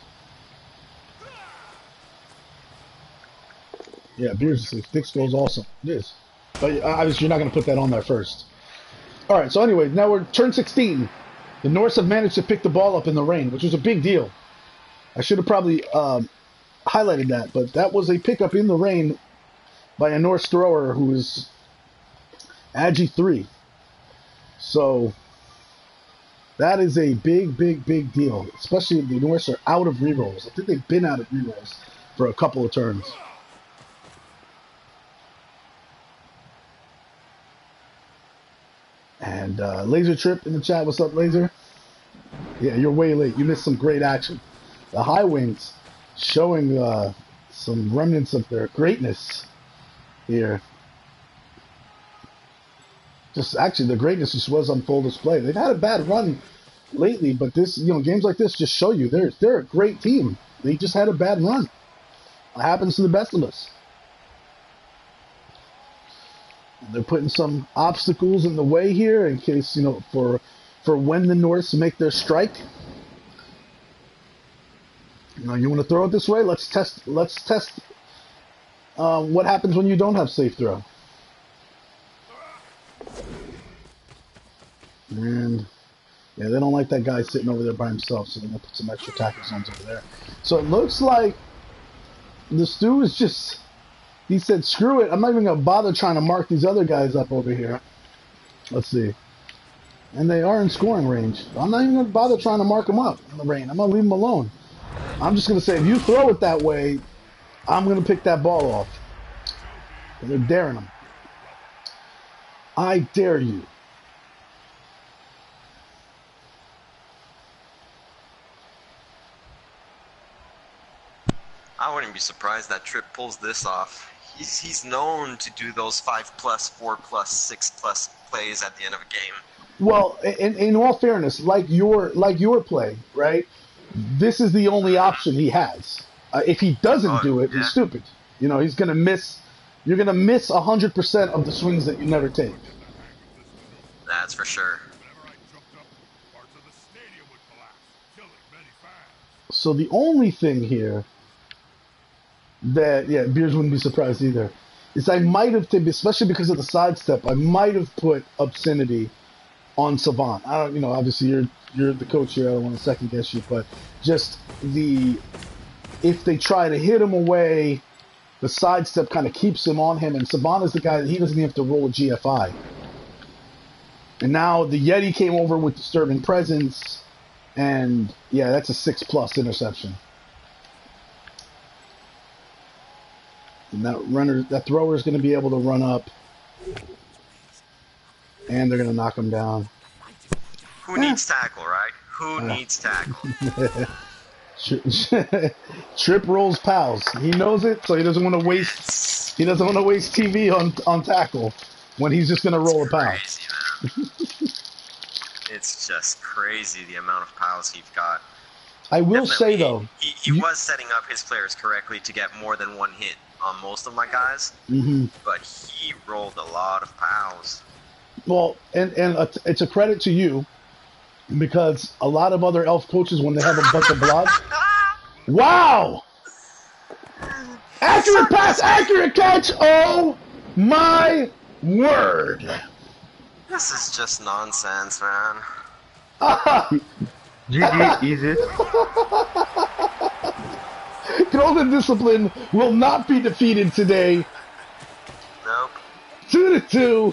Yeah, Beers is thick skull is awesome. It is, but obviously you're not going to put that on there first. All right. So anyway, now we're turn 16. The Norse have managed to pick the ball up in the rain, which was a big deal. I should have probably highlighted that, but that was a pickup in the rain by a Norse thrower who is Agi 3. So that is a big deal, especially if the Norse are out of rerolls. I think they've been out of rerolls for a couple of turns. And Laser Trip in the chat. What's up, Laser? Yeah, you're way late. You missed some great action. The High Wings showing some remnants of their greatness here. Just actually, the greatness just was on full display. They've had a bad run lately, but this, you know, games like this just show you they're a great team. They just had a bad run. It happens to the best of us. They're putting some obstacles in the way here in case, you know, for when the Norse make their strike. You know, you want to throw it this way? Let's test what happens when you don't have safe throw. And yeah, they don't like that guy sitting over there by himself, so they're gonna put some extra tackle zones over there. So it looks like the Stu is just, he said, screw it, I'm not even going to bother trying to mark these other guys up over here. Let's see. And they are in scoring range. I'm not even going to bother trying to mark them up in the rain. I'm going to leave them alone. I'm just going to say, if you throw it that way, I'm going to pick that ball off. And they're daring them. I dare you. I wouldn't be surprised that Trip pulls this off. He's known to do those 5+, 4+, 6+ plays at the end of a game. Well, in all fairness, like your play, right? This is the only option he has. If he doesn't do it, he's stupid. You know, he's gonna miss. You're gonna miss 100% of the swings that you never take. That's for sure. So the only thing here that, yeah, Beers wouldn't be surprised either, is I might have, especially because of the sidestep, I might have put Obscenity on Savant. I don't, you know, obviously you're the coach here, I don't want to second guess you, but just if they try to hit him away, the sidestep kind of keeps him on him, and Savant is the guy that he doesn't even have to roll a GFI. And now the Yeti came over with Disturbing Presence, and yeah, that's a 6+ interception. And that thrower is going to be able to run up, and they're going to knock him down. Who needs tackle, right? Who needs tackle? Trip rolls pals. He knows it, so he doesn't want to waste. He doesn't want to waste TV on tackle when he's just going to roll a pal. It's just crazy the amount of pals he's got. I will say though, he was setting up his players correctly to get more than one hit on most of my guys, but he rolled a lot of pals. Well, and it's a credit to you, because a lot of other elf coaches, when they have a bunch of blocks, wow, Accurate pass, accurate catch. Oh my word. This is just nonsense, man. GG, easy. Golden Discipline will not be defeated today. Nope. 2-2.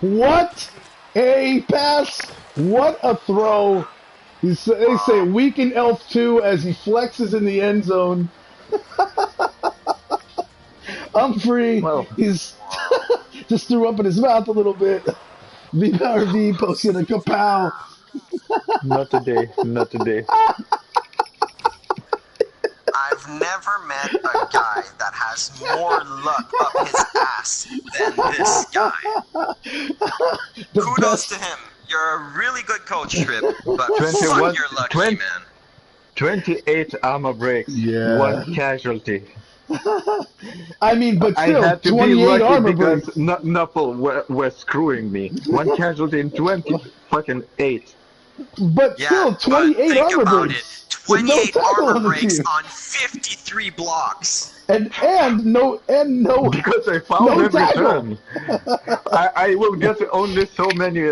What a pass. What a throw. They say weaken Elf 2 as he flexes in the end zone. Humphrey is just threw up in his mouth a little bit. V-Power V posted a kapow. Not today, not today. I've never met a guy that has more luck up his ass than this guy. Kudos to him. You're a really good coach, Trip, but fuck you're lucky, man. 28 armor breaks, Yeah. 1 casualty. I mean, but I still, had to be 28 lucky armor because breaks. Knuckle were screwing me. 1 casualty in 28. But Yeah, still, 28 but think armor about breaks. it. With no 28 tackle armor on the breaks team. on 53 blocks. And no Because I found no every tackle. turn. I will get only so many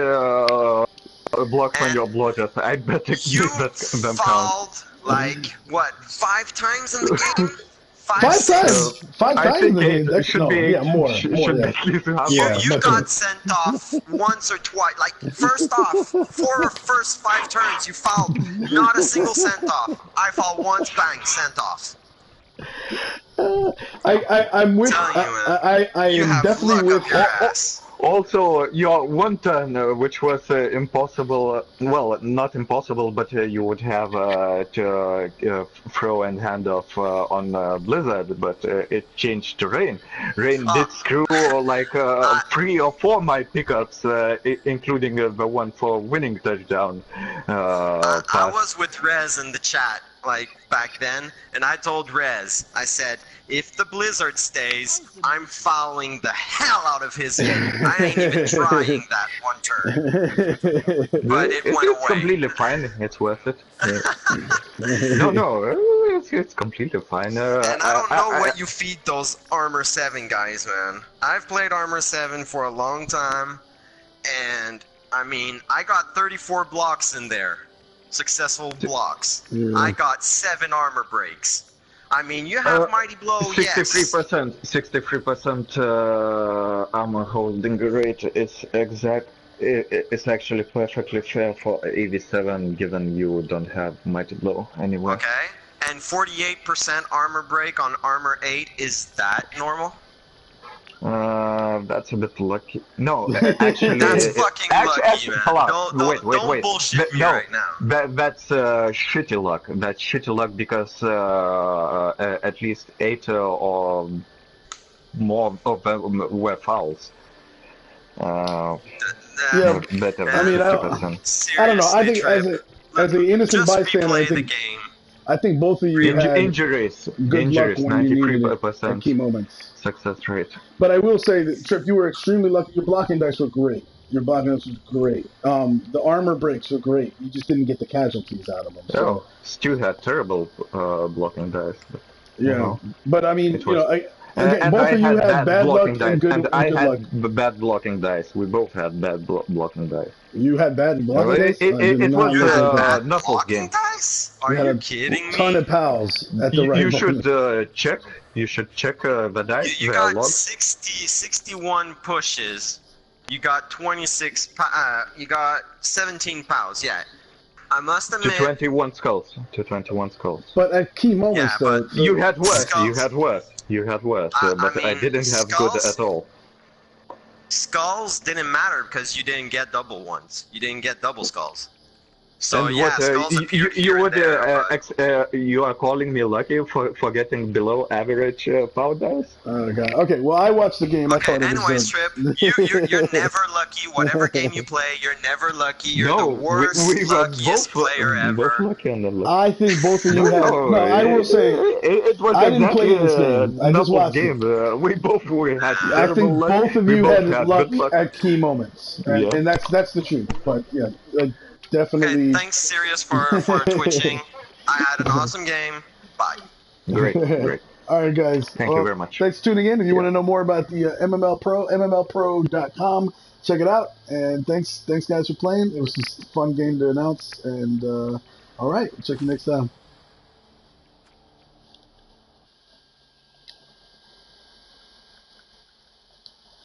blocks on And your blockers. I better You keep them count. fouled, like, what, 5 times in the game? 5 6? times. 5 I times in think the game. it That's should no, be yeah, more. should more be yeah. at least half. Yeah. You much got more. sent off once or twice. Like, first off, 4 first 5 turns you fouled. Not a single sent off. I fouled once, bang, sent off. I'm with. Telling you, man. I You am have definitely luck with. up your ass. Also, your 1 turn, which was impossible, well, not impossible, but you would have to throw and handoff on Blizzard, but it changed to Rain. Rain did screw like 3 or 4 my pickups, including the one for winning touchdown. I Pass. was with Rez in the chat, like, back then, and I told Rez, I said, if the Blizzard stays, I'm fouling the hell out of his game. I ain't even trying that 1 turn. But it went It's away. completely fine. It's worth it. No, it's completely fine. And I don't know what you feed those Armor 7 guys, man. I've played Armor 7 for a long time, and, I mean, I got 34 blocks in there. Successful blocks. Yeah. I got 7 armor breaks. I mean, you have Mighty Blow, 63%, 63% armor holding rate is it's actually perfectly fair for AV7, given you don't have Mighty Blow anyway. Okay. And 48% armor break on Armor 8, is that normal? That's a bit lucky. No, actually, That's fucking lucky, man. Hold on. Don't Wait. bullshit me No, right now. that's shitty luck. That's shitty luck because at least 8 or more of them were fouls. Yeah, Better I mean, than I 50%. don't know. I think Seriously, as an innocent just bystander, replay I the think game. I think both of you had Injuries, good luck when you needed it at 93% key moments. success rate. But I will say that Trip, you were extremely lucky. Your blocking dice were great. Your blocking dice were great. The armor breaks were great. You just didn't get the casualties out of them. So, Oh, Stu had terrible blocking dice. But, yeah. you know. But I mean, It you know, was- again, both of you had bad luck and good, and and I good had luck. bad blocking dice. We both had bad blocking dice. You had bad blocking dice? I did It not was look at that. Bad Knuckles blocking game. dice? Are You had you a kidding ton me? of pals at the right You moment. should check. You should check the dice. You the got log. 61 pushes. You got 26. You got 17 pows. Yeah, I must To admit. 21 skulls. To 21 skulls. But at key moments, Yeah, though, but You had worse. Skulls. You had worse. You had worse. I But I mean, didn't have good skulls- at all. Skulls didn't matter because you didn't get double ones. You didn't get double skulls. So And yeah, what, skulls appeared you here and would there, but- you are calling me lucky for getting below average power dice? oh god. Okay, well, I watched the game. I Okay, thought it was anyways, good. Trip, you're never lucky. Whatever game you play, you're never lucky. You're No, the worst, we were luckiest player both ever. lucky and unlucky. I think both of you had. No, I will say. it was I didn't play exactly this game. I just Knuckles' watched game. We both had I terrible think luck. both of We you both had luck good luck. at key moments, and, Yeah. and that's the truth. But yeah, Okay, definitely. thanks, Sirius, for twitching. I had an awesome game. Bye. Great, great. All right, guys. Thank you very much. Thanks for tuning in. If you Yeah. want to know more about the MML Pro, mmlpro.com, check it out. And thanks guys for playing. It was just a fun game to announce. And all right, check you next time.